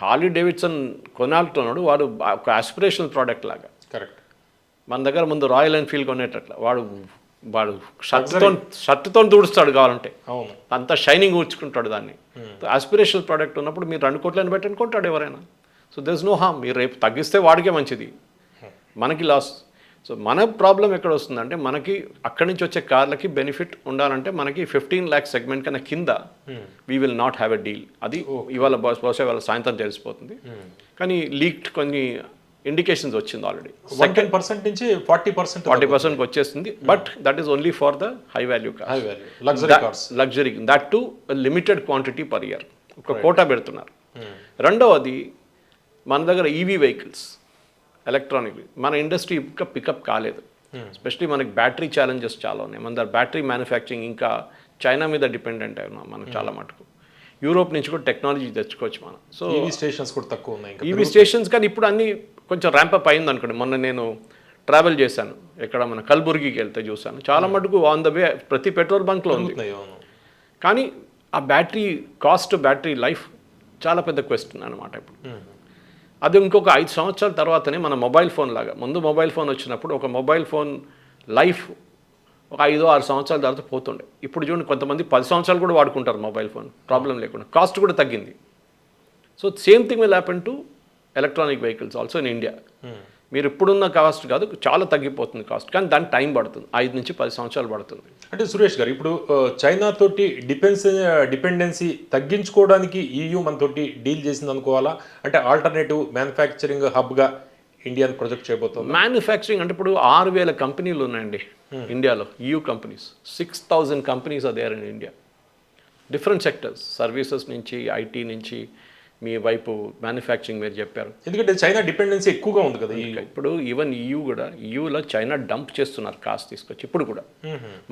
Harley Davidson కొనాలంటున్నాడు, వాడు ఒక ఆస్పిరేషనల్ ప్రోడక్ట్ లాగా. కరెక్ట్. మన దగ్గర ముందు రాయల్ ఎన్ఫీల్డ్ కొనేటట్ల వాడు షర్ట్తో దూడుస్తాడు కావాలంటే, అంతా షైనింగ్ ఊడ్చుకుంటాడు దాన్ని. ఆస్పిరేషనల్ ప్రోడక్ట్ ఉన్నప్పుడు మీరు 2 కోట్లని పెట్టండి, కొంటాడు ఎవరైనా. So there is no harm. మీరు రేపు తగ్గిస్తే వాడికే మంచిది, మనకి లాస్. సో మన ప్రాబ్లం ఎక్కడ వస్తుందంటే మనకి అక్కడి నుంచి వచ్చే కార్లకి బెనిఫిట్ ఉండాలంటే మనకి 15 lakhs సెగ్మెంట్ కన్నా కింద we will not have a deal. అది ఇవాళ బహుశా ఇవాళ సాయంత్రం తెలిసిపోతుంది. కానీ లీక్డ్ కొన్ని ఇండికేషన్స్ వచ్చింది ఆల్రెడీ. 10% నుంచి 40% వచ్చేస్తుంది. But that is only for the high value cars, luxury, that to limited quantity per year, ఒక కోటా పెడుతున్నారు. రెండవది మన దగ్గర ఈవీ వెహికల్స్, ఎలక్ట్రానిక్, మన ఇండస్ట్రీ ఇంకా పికప్ కాలేదు. ఎస్పెషలీ మనకి బ్యాటరీ ఛాలెంజెస్ చాలా ఉన్నాయి. మన దగ్గర బ్యాటరీ మ్యానుఫ్యాక్చరింగ్ ఇంకా చైనా మీద డిపెండెంట్ అయి ఉన్నాం మనం చాలా మటుకు. యూరోప్ నుంచి కూడా టెక్నాలజీ తెచ్చుకోవచ్చు మనం. సో ఈవీ స్టేషన్స్ కూడా తక్కువ ఉన్నాయి, ఈవీ స్టేషన్స్. కానీ ఇప్పుడు అన్నీ కొంచెం ర్యాంపప్ అయింది అనుకోండి. మొన్న నేను ట్రావెల్ చేశాను, ఎక్కడ మన కల్బుర్గికి వెళ్తే చూశాను, చాలా మటుకు ఆన్ ద వే ప్రతి పెట్రోల్ బంక్లో ఉంది. అవును. కానీ ఆ బ్యాటరీ కాస్ట్, బ్యాటరీ లైఫ్ చాలా పెద్ద క్వశ్చన్ అనమాట ఇప్పుడు. అది ఇంకొక 5 సంవత్సరాల తర్వాతనే మన మొబైల్ ఫోన్ లాగా, ముందు మొబైల్ ఫోన్ వచ్చినప్పుడు ఒక మొబైల్ ఫోన్ లైఫ్ ఒక 5-6 సంవత్సరాల తర్వాత పోతుండే. ఇప్పుడు చూడండి కొంతమంది 10 సంవత్సరాలు కూడా వాడుకుంటారు మొబైల్ ఫోన్ ప్రాబ్లం లేకుండా, కాస్ట్ కూడా తగ్గింది. So same thing will happen to electronic vehicles also in India. మీరు ఇప్పుడున్న కాస్ట్ కాదు, చాలా తగ్గిపోతుంది కాస్ట్, కానీ దానికి టైం పడుతుంది, 5 నుంచి 10 సంవత్సరాలు పడుతుంది. అంటే సురేష్ గారు, ఇప్పుడు చైనా తోటి డిపెండెన్సీ తగ్గించుకోవడానికి EU మనతోటి డీల్ చేసింది అనుకోవాలా? అంటే ఆల్టర్నేటివ్ మ్యానుఫ్యాక్చరింగ్ హబ్గా ఇండియాని ప్రొజెక్ట్ చేయబోతుంది. మ్యానుఫ్యాక్చరింగ్ అంటే ఇప్పుడు 6,000 కంపెనీలు ఉన్నాయండి ఇండియాలో, EU companies. 6,000 companies are there in India, different sectors, services నుంచి, ఐటీ నుంచి, మీ వైపు మ్యానుఫ్యాక్చరింగ్ మీరు చెప్పారు. ఎందుకంటే చైనా డిపెండెన్సీ ఎక్కువగా ఉంది కదా. ఇప్పుడు ఈవెన్ EU కూడా, EUలో చైనా డంప్ చేస్తున్నారు కాస్ట్ తీసుకొచ్చి. ఇప్పుడు కూడా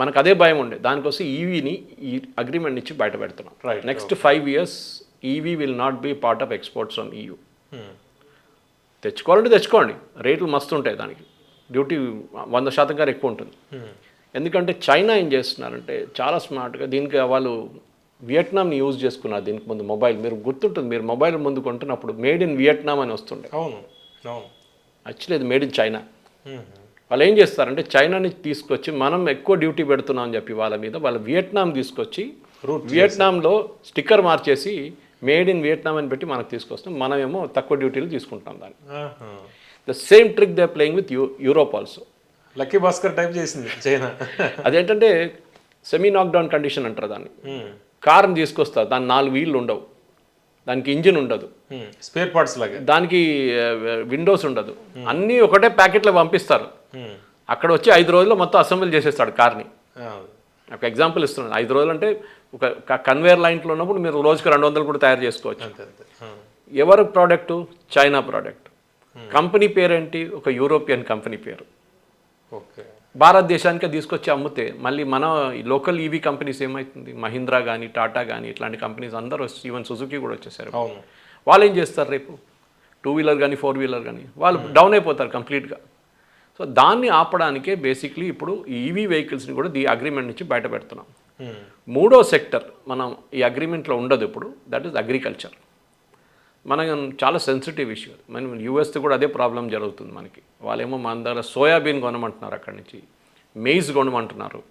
మనకు అదే భయం ఉండే, దానికోసం ఈవీని ఈ అగ్రిమెంట్ నుంచి బయట పెడుతున్నాం. Next 5 years EV will not be part of exports from EU. తెచ్చుకోవాలంటే తెచ్చుకోండి, రేట్లు మస్తు ఉంటాయి, దానికి డ్యూటీ 100% గారు ఎక్కువ ఉంటుంది. ఎందుకంటే చైనా ఏం చేస్తున్నారంటే చాలా స్మార్ట్గా, దీనికి వాళ్ళు వియట్నాంని యూజ్ చేసుకున్నారు దీనికి ముందు. మొబైల్ మీరు గుర్తుంటుంది, మీరు మొబైల్ ముందు కొంటున్నప్పుడు మేడ్ ఇన్ వియట్నాం అని వస్తుండే. అవును, యాక్చువల్లీ అది మేడ్ ఇన్ చైనా. వాళ్ళు ఏం చేస్తారంటే చైనాని తీసుకొచ్చి మనం ఎక్కువ డ్యూటీ పెడుతున్నాం అని చెప్పి వాళ్ళ మీద, వాళ్ళు వియట్నాం తీసుకొచ్చి వియట్నాంలో స్టిక్కర్ మార్చేసి మేడ్ ఇన్ వియట్నాం అని పెట్టి మనకు తీసుకొస్తాం, మనమేమో తక్కువ డ్యూటీలు తీసుకుంటాం దాన్ని. The same trick they playing with Europe also. Lucky Bhaskar type చేసింది చైనా. అదేంటంటే సెమీ నాక్డౌన్ కండిషన్ అంటారు దాన్ని. కార్ని తీసుకొస్తారు, దాని 4 వీళ్ళు ఉండవు, దానికి ఇంజిన్ ఉండదు, స్పేర్ పార్ట్స్ లాగా, దానికి విండోస్ ఉండదు, అన్నీ ఒకటే ప్యాకెట్లో పంపిస్తారు. అక్కడ వచ్చి 5 రోజుల్లో మొత్తం అసెంబ్లీ చేసేస్తాడు కార్ని. ఒక ఎగ్జాంపుల్ ఇస్తున్నాను, 5 రోజులు అంటే ఒక కన్వేయర్ లైన్లో ఉన్నప్పుడు మీరు రోజుకి 200 కూడా తయారు చేసుకోవచ్చు. ఎవరి ప్రోడక్టు? China product. కంపెనీ పేరేంటి? ఒక యూరోపియన్ కంపెనీ పేరు. భారతదేశానికి తీసుకొచ్చి అమ్మితే మళ్ళీ మన లోకల్ ఈవీ కంపెనీస్ ఏమవుతుంది, మహీంద్రా కానీ, టాటా కానీ, ఇట్లాంటి కంపెనీస్ అందరూ వచ్చి, ఈవెన్ సుజుకి కూడా వచ్చేసారు. వాళ్ళు ఏం చేస్తారు, రేపు 2 వీలర్ కానీ 4 వీలర్ కానీ వాళ్ళు డౌన్ అయిపోతారు కంప్లీట్గా. సో దాన్ని ఆపడానికే బేసిక్లీ ఇప్పుడు ఈవీ వెహికల్స్ని కూడా ఈ అగ్రిమెంట్ నుంచి బయట పెడుతున్నాం. మూడో సెక్టర్ మనం ఈ అగ్రిమెంట్లో ఉండదు ఇప్పుడు, దట్ ఈస్ అగ్రికల్చర్. మనం చాలా సెన్సిటివ్ ఇష్యూ. మనం యూఎస్తో కూడా అదే ప్రాబ్లం జరుగుతుంది మనకి. వాళ్ళేమో మన దగ్గర సోయాబీన్ కొనమంటున్నారు, అక్కడి నుంచి మెయిజ్ కొనమంటున్నారు.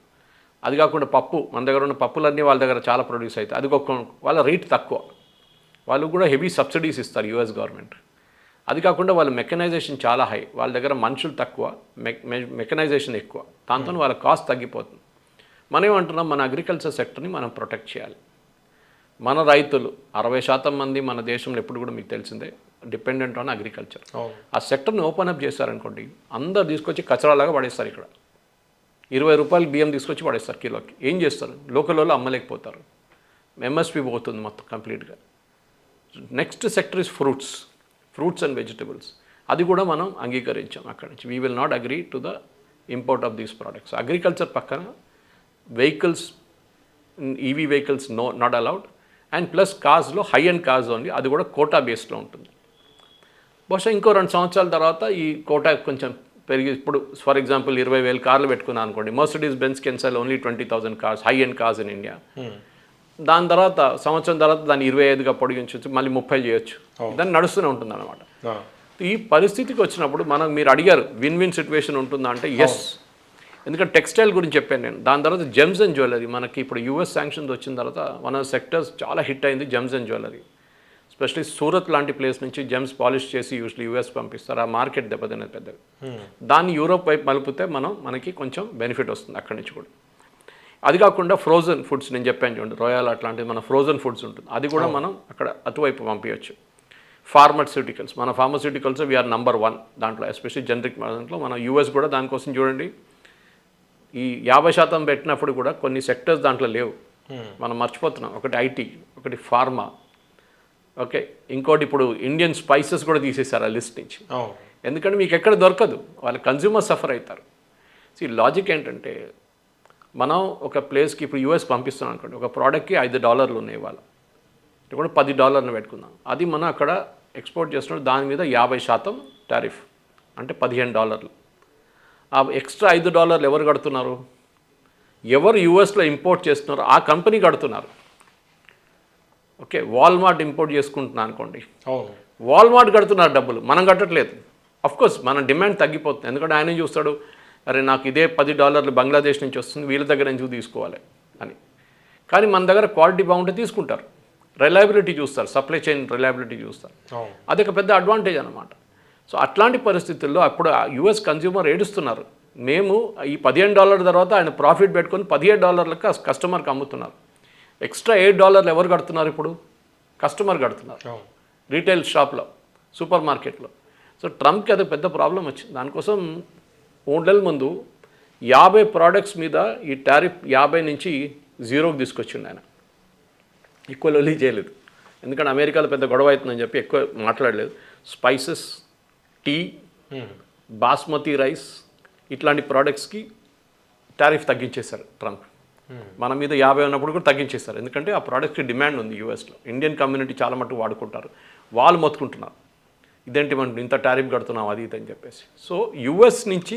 అది కాకుండా పప్పు, మన దగ్గర ఉన్న పప్పులన్నీ వాళ్ళ దగ్గర చాలా ప్రొడ్యూస్ అవుతాయి, అది వాళ్ళ రేట్ తక్కువ. వాళ్ళు కూడా హెవీ సబ్సిడీస్ ఇస్తారు యూఎస్ గవర్నమెంట్. అది కాకుండా వాళ్ళ మెకనైజేషన్ చాలా హై, వాళ్ళ దగ్గర మనుషులు తక్కువ, మెకనైజేషన్ ఎక్కువ, దాంతో వాళ్ళ కాస్ట్ తగ్గిపోతుంది. మనం ఏమంటున్నాం, మన అగ్రికల్చర్ సెక్టర్ని మనం ప్రొటెక్ట్ చేయాలి. మన రైతులు 60% మంది మన దేశంలో ఎప్పుడు కూడా మీకు తెలిసిందే డిపెండెంట్ ఆన్ అగ్రికల్చర్. ఆ సెక్టర్ని ఓపెన్ అప్ చేశారనుకోండి, అందరు తీసుకొచ్చి కచరాలాగా పడేస్తారు. ఇక్కడ 20 రూపాయలు బియ్యం తీసుకొచ్చి పడేస్తారు కిలోకి. ఏం చేస్తారు, లోకల్ వాళ్ళు అమ్మలేకపోతారు, ఎంఎస్పి పోతుంది మొత్తం కంప్లీట్గా. Next sector is fruits and vegetables. అది కూడా మనం అంగీకరించాం అక్కడి నుంచి. We will not agree to the import of these products. Agriculture పక్కన vehicles, EV vehicles not allowed. And plus కార్స్లో హై అండ్ కార్స్ ఓన్లీ, అది కూడా కోటా బేస్లో ఉంటుంది. బహుశా ఇంకో 2 సంవత్సరాల తర్వాత ఈ కోటా కొంచెం పెరిగి, ఇప్పుడు ఫర్ ఎగ్జాంపుల్ 20,000 కార్లు పెట్టుకున్నాను అనుకోండి, Mercedes Benz can sell only 20,000 cars, high and cars in India. దాని తర్వాత సంవత్సరం తర్వాత దాన్ని 25గా పొడిగించవచ్చు, మళ్ళీ 30 చేయొచ్చు. దాన్ని నడుస్తూనే ఉంటుంది అనమాట. ఈ పరిస్థితికి వచ్చినప్పుడు మీరు అడిగారు విన్ విన్ సిచ్యువేషన్ ఉంటుందా అంటే ఎస్. ఎందుకంటే టెక్స్టైల్ గురించి చెప్పాను నేను. దాని తర్వాత జెమ్స్ అండ్ జ్యువెలరీ, మనకి ఇప్పుడు యూఎస్ శాంక్షన్స్ వచ్చిన తర్వాత మన సెక్టర్స్ చాలా హిట్ అయింది gems and jewellery. Especially Surat లాంటి ప్లేస్ నుంచి జెమ్స్ పాలిష్ చేసి యూజువల్లీ యూఎస్ పంపిస్తారు. ఆ మార్కెట్ దెబ్బతినేది పెద్దగా. దాన్ని యూరోప్ వైపు మలుపుతే మనకి కొంచెం బెనిఫిట్ వస్తుంది అక్కడి నుంచి కూడా. అది కాకుండా ఫ్రోజన్ ఫుడ్స్ నేను చెప్పాను చూడండి, రోయల్ అట్లాంటివి మన ఫ్రోజన్ ఫుడ్స్ ఉంటుంది, అది కూడా మనం అక్కడ అటువైపు పంపించవచ్చు. ఫార్మాస్యూటికల్స్, మన ఫార్మాస్యూటికల్స్ వీఆర్ నంబర్ 1 దాంట్లో, ఎస్పెషల్లీ జనరిక్ దాంట్లో. మన యూఎస్ కూడా దానికోసం చూడండి, ఈ 50% పెట్టినప్పుడు కూడా కొన్ని సెక్టర్స్ దాంట్లో లేవు, మనం మర్చిపోతున్నాం. ఒకటి ఐటీ, ఒకటి ఫార్మా, ఓకే, ఇంకోటి ఇప్పుడు ఇండియన్ స్పైసెస్ కూడా తీసేశారు ఆ లిస్ట్ నుంచి. ఎందుకంటే మీకు ఎక్కడ దొరకదు, వాళ్ళ కన్జ్యూమర్ సఫర్ అవుతారు. ఈ లాజిక్ ఏంటంటే, మనం ఒక ప్లేస్కి ఇప్పుడు యూఎస్ పంపిస్తున్నాం అనుకోండి, ఒక ప్రోడక్ట్కి $5 ఉన్నాయి ఇవాళ, కూడా $10 పెట్టుకుందాం. అది మనం అక్కడ ఎక్స్పోర్ట్ చేస్తున్నప్పుడు దాని మీద 50% టారిఫ్, అంటే $15. ఆ ఎక్స్ట్రా $5 ఎవరు కడుతున్నారు? ఎవరు యూఎస్లో ఇంపోర్ట్ చేస్తున్నారో ఆ కంపెనీ కడుతున్నారు. ఓకే, వాల్మార్ట్ ఇంపోర్ట్ చేసుకుంటున్నా అనుకోండి, అవును. వాల్మార్ట్ కడుతున్నారు డబ్బులు, మనం కట్టట్లేదు. కోర్స్ మన డిమాండ్ తగ్గిపోతుంది, ఎందుకంటే ఆయన చూస్తాడు, అరే నాకు ఇదే $10 బంగ్లాదేశ్ నుంచి వస్తుంది, వీళ్ళ దగ్గర నుంచి తీసుకోవాలి అని. కానీ మన దగ్గర క్వాలిటీ బాగుంటే తీసుకుంటారు, రిలయబిలిటీ చూస్తారు, సప్లై చైన్ రిలయబిలిటీ చూస్తారు. అవును. అది ఒక పెద్ద అడ్వాంటేజ్ అనమాట. సో అట్లాంటి పరిస్థితుల్లో అప్పుడు యుఎస్ కన్జ్యూమర్ ఏడుస్తున్నారు, మేము ఈ $15 తర్వాత ఆయన ప్రాఫిట్ పెట్టుకొని $17లకు కస్టమర్కి అమ్ముతున్నారు. ఎక్స్ట్రా $8 ఎవరు కడుతున్నారు? ఇప్పుడు కస్టమర్ కడుతున్నారు, అవును. రీటైల్ షాప్లో, సూపర్ మార్కెట్లో. సో ట్రంప్కి అది పెద్ద ప్రాబ్లం వచ్చింది. దానికోసం 3 నెలల ముందు 50 ప్రోడక్ట్స్ మీద ఈ టారిఫ్ 50 నుంచి 0కి తీసుకొచ్చిండు ఆయన. ఎక్కువ లొల్లి చేయలేదు, ఎందుకంటే అమెరికాలో పెద్ద గొడవ అవుతుందని చెప్పి ఎక్కువ మాట్లాడలేదు. స్పైసెస్, టీ, బాస్మతి రైస్ ఇట్లాంటి ప్రోడక్ట్స్కి టారిఫ్ తగ్గించేశారు ట్రంప్. మన మీద 50 ఉన్నప్పుడు కూడా తగ్గించేస్తారు, ఎందుకంటే ఆ ప్రోడక్ట్కి డిమాండ్ ఉంది యూఎస్లో. ఇండియన్ కమ్యూనిటీ చాలా మటుకు వాడుకుంటారు, వాళ్ళు మొత్తుకుంటున్నారు, ఇదేంటి మనం ఇంత టారిఫ్ కడుతున్నాం అది ఇది అని చెప్పేసి. సో యుఎస్ నుంచి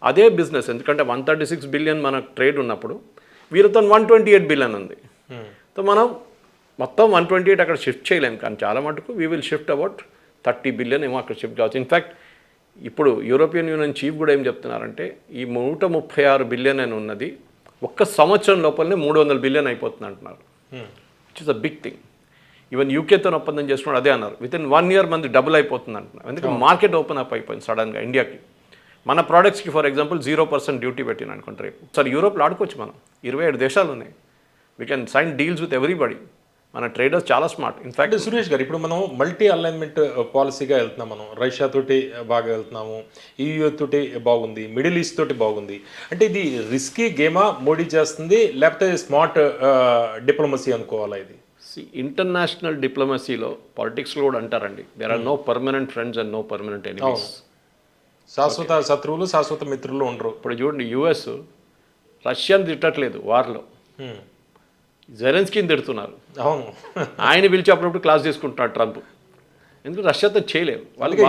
అదే బిజినెస్, ఎందుకంటే 136 బిలియన్ మన ట్రేడ్ ఉన్నప్పుడు వీరితో 128 బిలియన్ ఉంది. సో మనం మొత్తం 128 అక్కడ షిఫ్ట్ చేయలేము, కానీ చాలా మటుకు we will shift about 30 billion ఏమో అక్కడ షిఫ్ట్ కావచ్చు. ఇన్ఫ్యాక్ట్ ఇప్పుడు యూరోపియన్ యూనియన్ చీఫ్ కూడా ఏం చెప్తున్నారంటే, ఈ 136 బిలియన్ అని ఉన్నది ఒక్క సంవత్సరం లోపలనే 300 బిలియన్ అయిపోతుంది అంటున్నారు, which is a big thing. Even యూకేతో ఒప్పందం చేసుకున్నాడు, అదే అన్నారు, విత్ ఇన్ 1 ఇయర్ మంది డబుల్ అయిపోతుంది అంటున్నారు. ఎందుకంటే మార్కెట్ ఓపెన్ అప్ అయిపోయింది సడన్గా ఇండియాకి. మన ప్రోడక్ట్స్కి ఫర్ ఎగ్జాంపుల్ 0% డ్యూటీ పెట్టిన అనుకుంటారు రేపు. సార్ యూరోప్లో ఆడుకోవచ్చు మనం, 27 దేశాలు ఉన్నాయి, we can sign deals with everybody. మన ట్రేడర్స్ చాలా స్మార్ట్. ఇన్ఫ్యాక్ట్ సురేష్ గారు, ఇప్పుడు మనం మల్టీ అలైన్మెంట్ పాలసీగా వెళ్తున్నాం. మనం రష్యా తోటి బాగా వెళ్తున్నాము, EU తోటి బాగుంది, మిడిల్ ఈస్ట్ తోటి బాగుంది. అంటే ఇది రిస్కీ గేమా మోడీ చేస్తుంది, లేకపోతే స్మార్ట్ డిప్లొమసీ అనుకోవాలా ఇది? ఇంటర్నేషనల్ డిప్లొమసీలో పాలిటిక్స్లో కూడా అంటారండి, there are no permanent friends and no permanent enemies. శాశ్వత శత్రువులు శాశ్వత మిత్రులు ఉండరు. ఇప్పుడు చూడండి, యుఎస్ రష్యాని తిట్టట్లేదు వార్లో, జెలెన్స్కీని తిడుతున్నారు. అవును. ఆయన పిలిచి అప్పుడప్పుడు క్లాస్ తీసుకుంటున్నాడు ట్రంప్, ఎందుకంటే రష్యాతో చేయలేము వాళ్ళకి.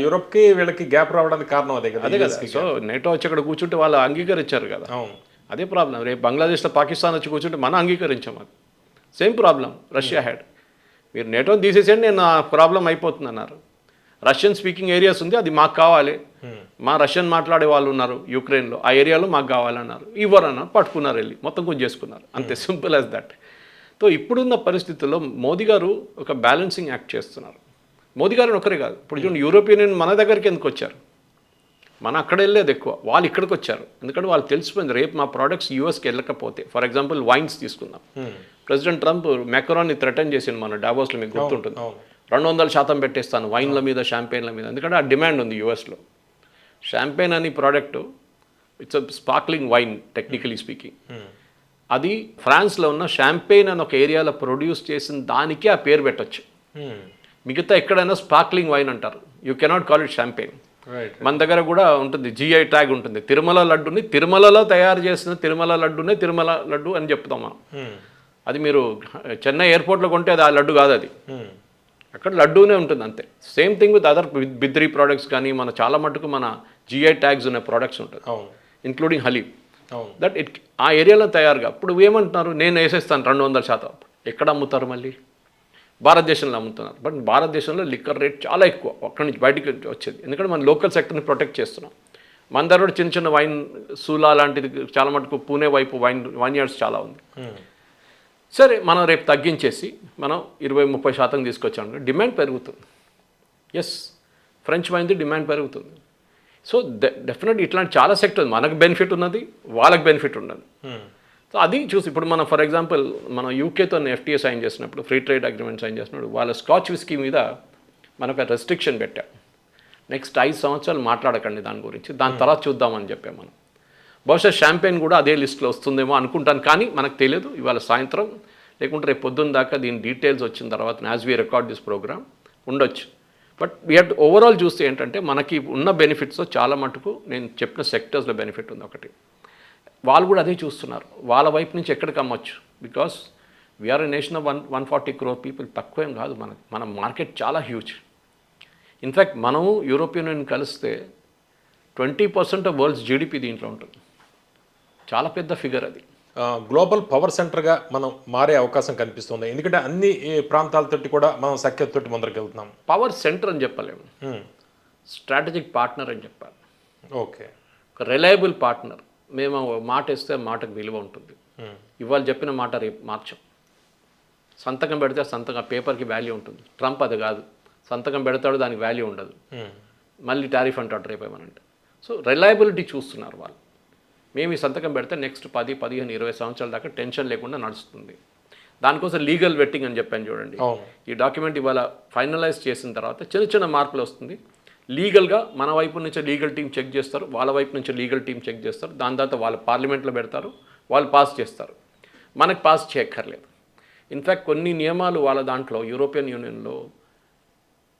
యూరోప్కి వీళ్ళకి గ్యాప్ రావడానికి కారణం అదే కదా. అదే కదా. సో నేటో వచ్చి అక్కడ కూర్చుంటే వాళ్ళు అంగీకరించారు కదా. అవును. అదే ప్రాబ్లం. రేపు బంగ్లాదేశ్లో పాకిస్తాన్ వచ్చి కూర్చుంటే మనం అంగీకరించాం, అది సేమ్ ప్రాబ్లం రష్యా హ్యాడ్. మీరు నేటోని తీసేసేయండి, నేను ఆ ప్రాబ్లం అయిపోతుంది అన్నారు. రష్యన్ స్పీకింగ్ ఏరియాస్ ఉంది, అది మాకు కావాలి, మా రష్యన్ మాట్లాడే వాళ్ళు ఉన్నారు యుక్రెయిన్లో, ఆ ఏరియాలో మాకు కావాలన్నారు, ఇవ్వరన్నారు, పట్టుకున్నారు, వెళ్ళి మొత్తం గుంజేసుకున్నారు, అంతే, సింపుల్ యాజ్ దట్. సో ఇప్పుడున్న పరిస్థితుల్లో మోదీ గారు ఒక బ్యాలెన్సింగ్ యాక్ట్ చేస్తున్నారు. మోదీ గారిని ఒకరే కాదు, ఇప్పుడు చూడండి యూరోపియన్ యూనియన్ మన దగ్గరికి ఎందుకు వచ్చారు, మన అక్కడ వెళ్ళేది ఎక్కువ, వాళ్ళు ఇక్కడికి వచ్చారు, ఎందుకంటే వాళ్ళు తెలిసిపోయింది రేపు మా ప్రోడక్ట్స్ యూఎస్కి వెళ్ళకపోతే. ఫర్ ఎగ్జాంపుల్ వైన్స్ తీసుకుందాం, ప్రెసిడెంట్ ట్రంప్ మెక్రాన్ని థ్రెటన్ చేసింది మన డావోస్లో, మీకు గుర్తుంటుంది, 200% పెట్టేస్తాను వైన్ల మీద, షాంపెయిన్ల మీద, ఎందుకంటే ఆ డిమాండ్ ఉంది యూఎస్లో. షాంపెయిన్ అని product, it's sparkling wine technically speaking. అది ఫ్రాన్స్లో ఉన్న షాంపెయిన్ అని ఒక ఏరియాలో ప్రొడ్యూస్ చేసిన దానికి ఆ పేరు పెట్టచ్చు. మిగతా ఎక్కడైనా స్పార్క్లింగ్ వైన్ అంటారు, you cannot call it champagne. మన దగ్గర కూడా ఉంటుంది, GI ట్యాగ్ ఉంటుంది. తిరుమల లడ్డుని తిరుమలలో తయారు చేసిన తిరుమల లడ్డునే తిరుమల లడ్డు అని చెప్తాం మనం. అది మీరు చెన్నై ఎయిర్పోర్ట్లో కొంటే అది ఆ లడ్డు కాదు, అది అక్కడ లడ్డూనే ఉంటుంది అంతే. Same thing with other Bidri products, కానీ మన చాలా మటుకు మన GI ట్యాగ్స్ ఉన్న ప్రోడక్ట్స్ ఉంటుంది, ఇంక్లూడింగ్ హలీబ్, దట్ ఇట్ ఆ ఏరియాలో తయారుగా. ఇప్పుడు ఏమంటున్నారు, నేను వేసేస్తాను 200%. ఎక్కడ అమ్ముతారు మళ్ళీ? భారతదేశంలో అమ్ముతున్నారు. బట్ భారతదేశంలో లిక్కర్ రేట్ చాలా ఎక్కువ, అక్కడి నుంచి బయటికి వచ్చేది, ఎందుకంటే మన లోకల్ సెక్టర్ని ప్రొటెక్ట్ చేస్తున్నాం. మన దగ్గర కూడా చిన్న చిన్న వైన్, సూలా లాంటిది చాలా మటుకు పూణే వైపు వైన్ యార్డ్స్ చాలా ఉంది. సరే, మనం రేపు తగ్గించేసి మనం 20-30% తీసుకొచ్చాము, డిమాండ్ పెరుగుతుంది. ఎస్, ఫ్రెంచ్ వైన్ది డిమాండ్ పెరుగుతుంది. సో డెఫినెట్లీ ఇట్లాంటి చాలా సెక్టర్, మనకు బెనిఫిట్ ఉన్నది, వాళ్ళకి బెనిఫిట్ ఉన్నది. సో అది చూసి ఇప్పుడు మనం ఫర్ ఎగ్జాంపుల్ మనం యూకేతో FTA సైన్ చేసినప్పుడు, ఫ్రీ ట్రేడ్ అగ్రిమెంట్ సైన్ చేసినప్పుడు, వాళ్ళ స్కాచ్ విస్కీ మీద మనకు రెస్ట్రిక్షన్ పెట్టాం, నెక్స్ట్ 5 సంవత్సరాలు మాట్లాడకండి దాని గురించి, దాని తర్వాత చూద్దామని చెప్పాం మనం. బహుశా షాంపెయిన్ కూడా అదే లిస్ట్లో వస్తుందేమో అనుకుంటాను, కానీ మనకు తెలియదు. ఇవాళ సాయంత్రం లేకుంటే రేపు పొద్దున్న దాకా దీని డీటెయిల్స్ వచ్చిన తర్వాత, as we record this programme, ఉండొచ్చు. బట్ వీ హ్యావ్ ఓవరాల్ చూస్తే ఏంటంటే, మనకి ఉన్న బెనిఫిట్స్ చాలా మటుకు నేను చెప్పిన సెక్టర్స్లో బెనిఫిట్ ఉంది ఒకటి. వాళ్ళు కూడా అదే చూస్తున్నారు, వాళ్ళ వైపు నుంచి ఎక్కడికి అమ్మొచ్చు. Because we are a nation of 140 crore people, తక్కువేం కాదు మన మార్కెట్ చాలా హ్యూజ్. ఇన్ఫ్యాక్ట్ మనము యూరోపియన్ యూనియన్ కలిస్తే 20% ఆఫ్ వరల్డ్స్ జీడిపి దీంట్లో ఉంటుంది. చాలా పెద్ద ఫిగర్ అది. గ్లోబల్ పవర్ సెంటర్గా మనం మారే అవకాశం కనిపిస్తుంది, ఎందుకంటే అన్ని ప్రాంతాలతోటి కూడా మనం సఖ్యతతోటి ముందరికి వెళ్తున్నాం. పవర్ సెంటర్ అని చెప్పలేము, స్ట్రాటజిక్ పార్ట్నర్ అని చెప్పాలి. ఓకే, ఒక రిలయబుల్ పార్ట్నర్. మేము మాట ఇస్తే మాటకు విలువ ఉంటుంది. ఇవాళ చెప్పిన మాట రేపు మార్చం. సంతకం పెడితే సంతకం పేపర్కి వాల్యూ ఉంటుంది. ట్రంప్ అది కాదు, సంతకం పెడతాడు దానికి వాల్యూ ఉండదు, మళ్ళీ టారిఫ్ అంటాడు రేపు ఏమనంటే. సో రిలయబిలిటీ చూస్తున్నారు వాళ్ళు. మేము ఈ సంతకం పెడితే నెక్స్ట్ 10, 15, 20 సంవత్సరాల దాకా టెన్షన్ లేకుండా నడుస్తుంది. దానికోసం లీగల్ వెట్టింగ్ అని చెప్పాను చూడండి. ఈ డాక్యుమెంట్ ఇవాళ ఫైనలైజ్ చేసిన తర్వాత చిన్న చిన్న మార్పులు వస్తుంది. లీగల్గా మన వైపు నుంచి లీగల్ టీం చెక్ చేస్తారు, వాళ్ళ వైపు నుంచి లీగల్ టీం చెక్ చేస్తారు. దాని తర్వాత వాళ్ళు పార్లమెంట్లో పెడతారు, వాళ్ళు పాస్ చేస్తారు. మనకు పాస్ చేయక్కర్లేదు. ఇన్ఫ్యాక్ట్ కొన్ని నియమాలు వాళ్ళ దాంట్లో యూరోపియన్ యూనియన్లో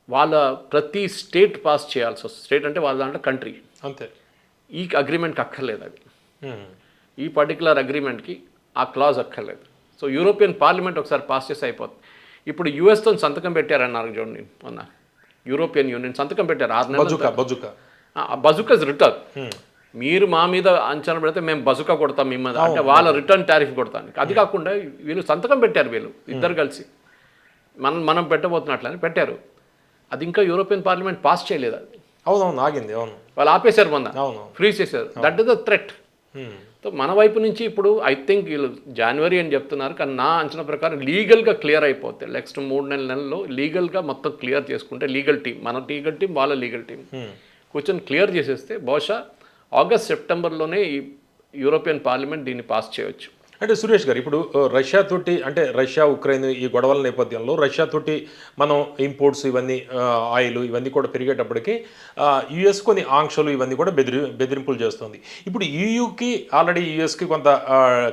వాళ్ళ ప్రతి స్టేట్ పాస్ చేయాల్సి వస్తుంది. స్టేట్ అంటే వాళ్ళ దాంట్లో కంట్రీ. అంతే. ఈ అగ్రిమెంట్కి అక్కర్లేదు అది. ఈ పర్టికులర్ అగ్రిమెంట్కి ఆ క్లాజ్ అక్కర్లేదు. సో యూరోపియన్ పార్లమెంట్ ఒకసారి పాస్ చేసి అయిపోతుంది. ఇప్పుడు యూఎస్తో సంతకం పెట్టారన్నారు చూడండి మొన్న. యూరోపియన్ యూనియన్ సంతకం పెట్టారు 6 నెలలు. Bazooka return. మీరు మా మీద అంచనా పెడితే మేము బజుకా కొడతాం మీ మీద అంటే వాళ్ళ రిటర్న్ టారిఫ్ కొడతాను. అది కాకుండా వీళ్ళు సంతకం పెట్టారు, వీళ్ళు ఇద్దరు కలిసి మనం పెట్టబోతున్నట్లని పెట్టారు. అది ఇంకా యూరోపియన్ పార్లమెంట్ పాస్ చేయలేదు. అది అవునవును ఆగింది. అవును, వాళ్ళు ఆపేశారు, మొన్న ఫ్రీజ్ చేశారు. That is the threat. So మన వైపు నుంచి ఇప్పుడు ఐ థింక్ వీళ్ళు జనవరి అని చెప్తున్నారు, కానీ నా అంచనా ప్రకారం లీగల్గా క్లియర్ అయిపోతే నెక్స్ట్ 3 నెలల్లో లీగల్గా మొత్తం క్లియర్ చేసుకుంటే లీగల్ టీం, మన లీగల్ టీం వాళ్ళ లీగల్ టీం కూర్చొని క్లియర్ చేసేస్తే బహుశా ఆగస్ట్ సెప్టెంబర్లోనే ఈ యూరోపియన్ పార్లమెంట్ దీన్ని పాస్ చేయవచ్చు. అంటే సురేష్ గారు, ఇప్పుడు రష్యా తోటి అంటే రష్యా ఉక్రెయిన్ ఈ గొడవల నేపథ్యంలో రష్యా తోటి మనం ఇంపోర్ట్స్ ఇవన్నీ ఆయిల్ ఇవన్నీ కూడా పెరిగేటప్పటికి యుఎస్ కొన్ని ఆంక్షలు ఇవన్నీ కూడా బెదిరింపులు చేస్తుంది. ఇప్పుడు ఈయూకి ఆల్రెడీ యుఎస్కి కొంత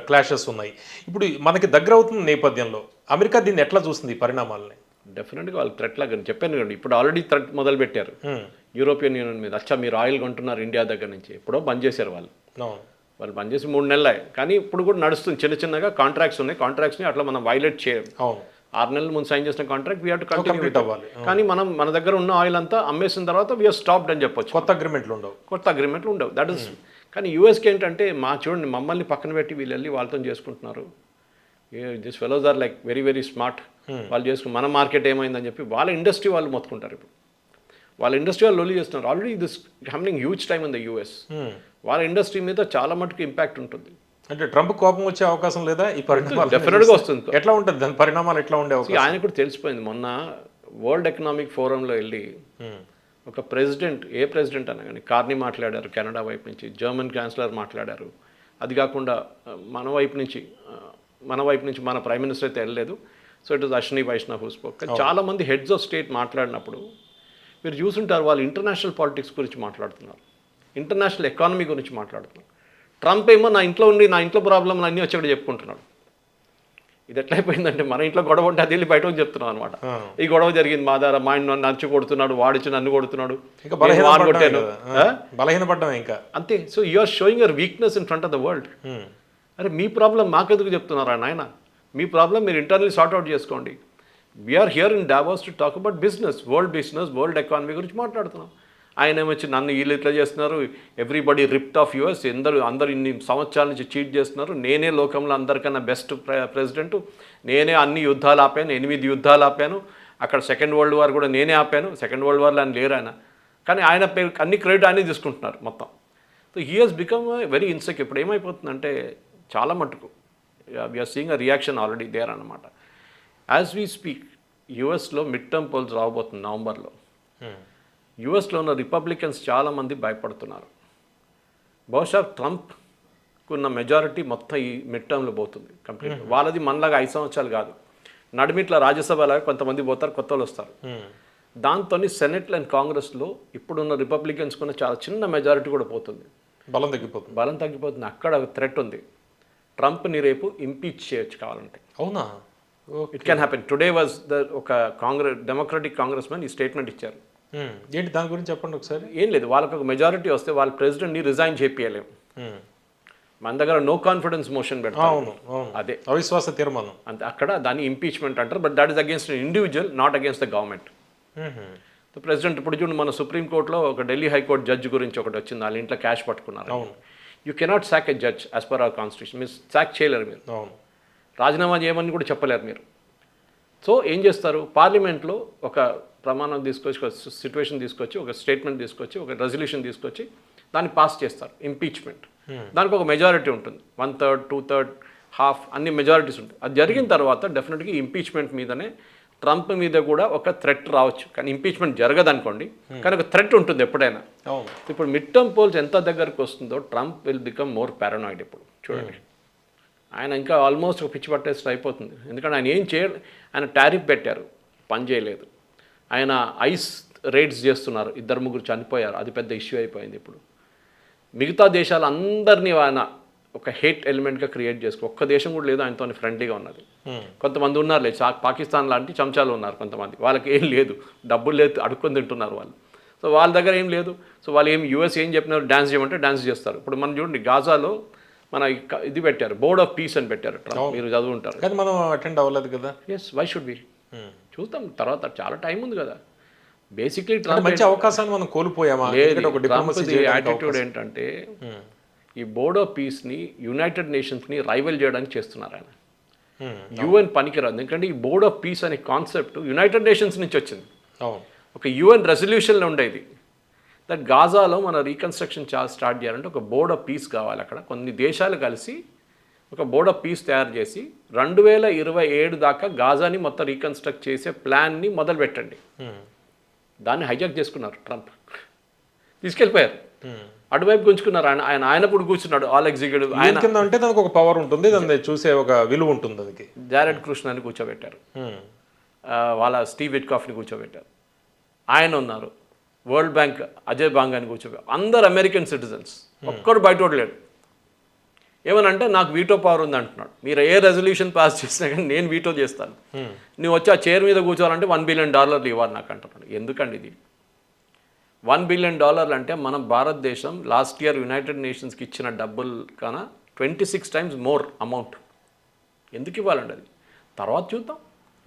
క్లాషెస్ ఉన్నాయి. ఇప్పుడు మనకి దగ్గర అవుతున్న నేపథ్యంలో అమెరికా దీన్ని ఎట్లా చూస్తుంది ఈ పరిణామాలని? డెఫినెట్గా వాళ్ళు థ్రెట్ లాగా చెప్పాను కదా, ఇప్పుడు ఆల్రెడీ థ్రెట్ మొదలు పెట్టారు యూరోపియన్ యూనియన్ మీద. అచ్చా మీరు ఆయిల్ కొంటున్నారు ఇండియా దగ్గర నుంచి, ఎప్పుడో బంద్ చేశారు వాళ్ళు బంద్ చేసి 3 నెలలు అయ్యాయి. కానీ ఇప్పుడు కూడా నడుస్తుంది. చిన్న చిన్నగా కాంట్రాక్ట్స్ ఉన్నాయి. కాంట్రాక్ట్స్ని అట్లా మనం వైలేట్ చేయం. 6 నెలల ముందు సైన్ చేసిన contract we have to continue అవ్వాలి. కానీ మన దగ్గర ఉన్న ఆయిల్ అంతా అమ్మేసిన తర్వాత వీఆర్ స్టాప్డ్ అని చెప్పొచ్చు. కొత్త అగ్రిమెంట్లు ఉండవు. That is. కానీ యూఎస్కి ఏంటంటే చూడండి మమ్మల్ని పక్కన పెట్టి వీళ్ళు వెళ్ళి వాళ్ళతో చేసుకుంటున్నారు. This fellows are like very very smart. వాళ్ళు చేసుకుని మన మార్కెట్ ఏమైందని చెప్పి వాళ్ళ ఇండస్ట్రీ వాళ్ళు మొత్తుకుంటారు. ఇప్పుడు వాళ్ళ ఇండస్ట్రీ వాళ్ళు లొల్లి చేస్తున్నారు. Already this happening huge time in the US. వాళ్ళ ఇండస్ట్రీ మీద చాలా మటుకు ఇంపాక్ట్ ఉంటుంది. అంటే ట్రంప్ కోపం వచ్చే అవకాశం లేదా ఈ పరిణామాలు? డెఫినెట్గా వస్తుంది. ఎట్లా ఉంటుంది దాని పరిణామాలు ఎట్లా ఉండే అవకాశం? ఆయన కూడా తెలిసిపోయింది. మొన్న వరల్డ్ ఎకనామిక్ ఫోరంలో వెళ్ళి ఒక ప్రెసిడెంట్, ఏ ప్రెసిడెంట్ అన్నా కానీ కార్నీ మాట్లాడారు కెనడా వైపు నుంచి, జర్మన్ ఛాన్సలర్ మాట్లాడారు. అది కాకుండా మన వైపు నుంచి మన ప్రైమ్ మినిస్టర్ అయితే వెళ్ళలేదు. So it is Ashwini Vaishnaw who spoke. చాలామంది హెడ్స్ ఆఫ్ స్టేట్ మాట్లాడినప్పుడు మీరు చూసుంటారు, వాళ్ళు ఇంటర్నేషనల్ పాలిటిక్స్ గురించి మాట్లాడుతున్నారు, ఇంటర్నేషనల్ ఎకానమీ గురించి మాట్లాడుతున్నారు. ట్రంప్ ఏమో నా ఇంట్లో ప్రాబ్లం అన్నీ వచ్చి చెప్పుకుంటున్నాడు. ఇది ఎట్లయిపోయిందంటే మన ఇంట్లో గొడవ ఉంటే అది వెళ్ళి బయటకు చెప్తున్నాం అనమాట. ఈ గొడవ జరిగింది మా ద్వారా, మా ఇంట్లో నన్ను కొడుతున్నాడు, వాడిచ్చి నన్ను కొడుతున్నాడు, బలహీనపడ్డాం ఇంకా అంతే. So you are showing your weakness in front of the world. అరే మీ ప్రాబ్లం మాకెందుకు చెప్తున్నారా నాయన? మీ ప్రాబ్లం మీరు ఇంటర్నల్లీ సార్ట్అవుట్ చేసుకోండి. We are here in Davos to talk about business, world economy గురించి మాట్లాడుతున్నాం. ఆయన ఏమొచ్చి నన్ను వీళ్ళు ఇట్లా చేస్తున్నారు, ఎవ్రీబడి రిప్ట్ ఆఫ్ యుఎస్, అందరూ ఇన్ని సంవత్సరాల నుంచి చీట్ చేస్తున్నారు, నేనే లోకంలో అందరికన్నా బెస్ట్ ప్రెసిడెంట్, నేనే అన్ని యుద్ధాలు ఆపాను, 8 యుద్ధాలు ఆపాను, అక్కడ సెకండ్ వరల్డ్ వార్ కూడా నేనే ఆపాను, సెకండ్ వరల్డ్ వార్లో ఆయన లేరు ఆయన, కానీ ఆయన అన్ని క్రెడిట్ ఆయనే తీసుకుంటున్నారు మొత్తం. So he he's become very insecure. ఇప్పుడు ఏమైపోతుందంటే చాలా మటుకు we are seeing a reaction already there అనమాట. యాజ్ వీ స్పీక్ యుఎస్లో మిడ్ టర్మ్ పోల్స్ రాబోతుంది నవంబర్లో. యుఎస్లో ఉన్న రిపబ్లికన్స్ చాలామంది భయపడుతున్నారు. బహుశా ట్రంప్కున్న మెజారిటీ మొత్తం ఈ మిడ్ టర్మ్లో పోతుంది కంప్లీట్. వాళ్ళది మనలాగా 5 సంవత్సరాలు కాదు, నడిమిట్ల రాజ్యసభలాగా కొంతమంది పోతారు, కొత్త వాళ్ళు వస్తారు. దాంతో సెనెట్ అండ్ కాంగ్రెస్లో ఇప్పుడున్న రిపబ్లికన్స్కున్న చాలా చిన్న మెజారిటీ కూడా పోతుంది, బలం తగ్గిపోతుంది. అక్కడ థ్రెట్ ఉంది. ట్రంప్ని రేపు ఇంపీచ్ చేయొచ్చు కావాలంటే. అవునా? It can happen. Today was ఒక డెమోక్రటిక్ కాంగ్రెస్ మ్యాన్ ఈ స్టేట్మెంట్ ఇచ్చారు. ఏంటి దాని గురించి చెప్పండి ఒకసారి. ఏం లేదు, వాళ్ళకి ఒక మెజారిటీ వస్తే వాళ్ళ ప్రెసిడెంట్ని రిజైన్ చేపియలేము. మన దగ్గర నో కాన్ఫిడెన్స్ మోషన్ పెడతాం, అదే అవిశ్వాస తీర్మానం అంతే. అక్కడ దాన్ని ఇంపీచ్మెంట్ అంటారు. But that is against individual, not against the government. President ఇప్పుడు చూడండి మన సుప్రీంకోర్టులో ఒక ఢిల్లీ హైకోర్టు జడ్జి గురించి ఒకటి వచ్చింది, వాళ్ళ ఇంట్లో క్యాష్ పట్టుకున్నారు. అవును. You cannot sack a judge as per our constitution. మీరు సాక్ చేయలేరు, మీరు అవును. రాజీనామా చేయమని కూడా చెప్పలేరు మీరు. సో ఏం చేస్తారు, పార్లమెంట్లో ఒక ప్రమాణం తీసుకొచ్చి, ఒక సిచ్యువేషన్ తీసుకొచ్చి, ఒక స్టేట్మెంట్ తీసుకొచ్చి, ఒక రెజల్యూషన్ తీసుకొచ్చి దాన్ని పాస్ చేస్తారు, ఇంపీచ్మెంట్. దానికి ఒక మెజారిటీ ఉంటుంది, 1/3, 2/3, హాఫ్, అన్ని మెజారిటీస్ ఉంటాయి. అది జరిగిన తర్వాత డెఫినెట్గా ఇంపీచ్మెంట్ మీదనే, ట్రంప్ మీద కూడా ఒక థ్రెట్ రావచ్చు. కానీ ఇంపీచ్మెంట్ జరగదు అనుకోండి, కానీ ఒక థ్రెట్ ఉంటుంది ఎప్పుడైనా. ఇప్పుడు మిడ్ టర్మ్ పోల్స్ ఎంత దగ్గరకు వస్తుందో Trump will become more paranoid. ఇప్పుడు చూడండి, ఆయన ఇంకా ఆల్మోస్ట్ ఒక పిచ్చి పట్టేస్ట్ అయిపోతుంది. ఎందుకంటే ఆయన ఏం చేయాలి, ఆయన టారిఫ్ పెట్టారు, పని చేయలేదు. ఆయన ఐస్ రేట్స్ చేస్తున్నారు, 2-3 చనిపోయారు, అది పెద్ద ఇష్యూ అయిపోయింది. ఇప్పుడు మిగతా దేశాలు అందరినీ ఆయన ఒక హేట్ ఎలిమెంట్గా క్రియేట్ చేసుకో, ఒక్క దేశం కూడా లేదు ఆయనతో ఫ్రెండ్లీగా ఉన్నది. కొంతమంది ఉన్నారు లేదు, పాకిస్తాన్ లాంటి చెంచాలు ఉన్నారు కొంతమంది, వాళ్ళకి ఏం లేదు, డబ్బులు లేదు, అడుక్కొని తింటున్నారు వాళ్ళు. సో వాళ్ళ దగ్గర ఏం లేదు. సో వాళ్ళు యూఎస్ ఏం చెప్పినారు, డ్యాన్స్ చేయమంటే డ్యాన్స్ చేస్తారు. ఇప్పుడు మనం చూడండి, గాజాలో మన ఇది పెట్టారు, బోర్డ్ ఆఫ్ పీస్ అని పెట్టారు, మీరు చదువుంటారు. కానీ మనం అటెండ్ అవ్వలేదు కదా. ఎస్, వై షుడ్ బి, చూద్దాం తర్వాత, చాలా టైం ఉంది కదా. బేసిక్లీ మంచి అవకాశాన్ని మనం కోల్పోయామా? యాటిట్యూడ్ ఏంటంటే ఈ బోర్డ్ ఆఫ్ పీస్ని యునైటెడ్ నేషన్స్ని రైవల్ చేయడానికి చేస్తున్నారు ఆయన. యుఎన్ పనికిరాదు, ఎందుకంటే ఈ బోర్డ్ ఆఫ్ పీస్ అనే కాన్సెప్ట్ యునైటెడ్ నేషన్స్ నుంచి వచ్చింది. ఒక యుఎన్ రెజల్యూషన్లో ఉండేది దట్ గాజాలో మన రీకన్స్ట్రక్షన్ స్టార్ట్ చేయాలంటే ఒక బోర్డ్ ఆఫ్ పీస్ కావాలి. అక్కడ కొన్ని దేశాలు కలిసి ఒక బోర్డ్ ఆఫ్ పీస్ తయారు చేసి 2027 దాకా గాజాని మొత్తం రీకన్స్ట్రక్ట్ చేసే ప్లాన్ని మొదలు పెట్టండి. దాన్ని హైజాక్ చేసుకున్నారు, ట్రంప్ తీసుకెళ్ళిపోయారు, అటువైపు గుంజుకున్నారు. ఆయన కూడా కూర్చున్నాడు, ఆల్ ఎగ్జిక్యూటివ్. ఆయన కింద అంటే దానికి ఒక పవర్ ఉంటుంది, దాన్ని చూసే ఒక విలువ ఉంటుంది దానికి. జారెడ్ కృష్ణని కూర్చోబెట్టారు, వాళ్ళ స్టీవ్ విట్కాఫ్ని కూర్చోబెట్టారు, ఆయన ఉన్నారు. వరల్డ్ బ్యాంక్ అజయ్ బాంగాని కూర్చోబెట్టారు. అందరు అమెరికన్ సిటిజన్స్, ఒక్కడు బయట లేడు. ఏమనంటే నాకు వీటో పవర్ ఉంది అంటున్నాడు. మీరు ఏ రెజల్యూషన్ పాస్ చేసినా కానీ నేను వీటో చేస్తాను, నువ్వు వచ్చి ఆ చైర్ మీద కూర్చోవాలంటే $1 బిలియన్ ఇవ్వాలి నాకు అంటున్నాడు. ఎందుకండి ఇది $1 బిలియన్ అంటే మనం భారతదేశం లాస్ట్ ఇయర్ యునైటెడ్ నేషన్స్కి ఇచ్చిన డబ్బులు కన్నా 26 times మోర్ అమౌంట్. ఎందుకు ఇవ్వాలండి అది? తర్వాత చూద్దాం.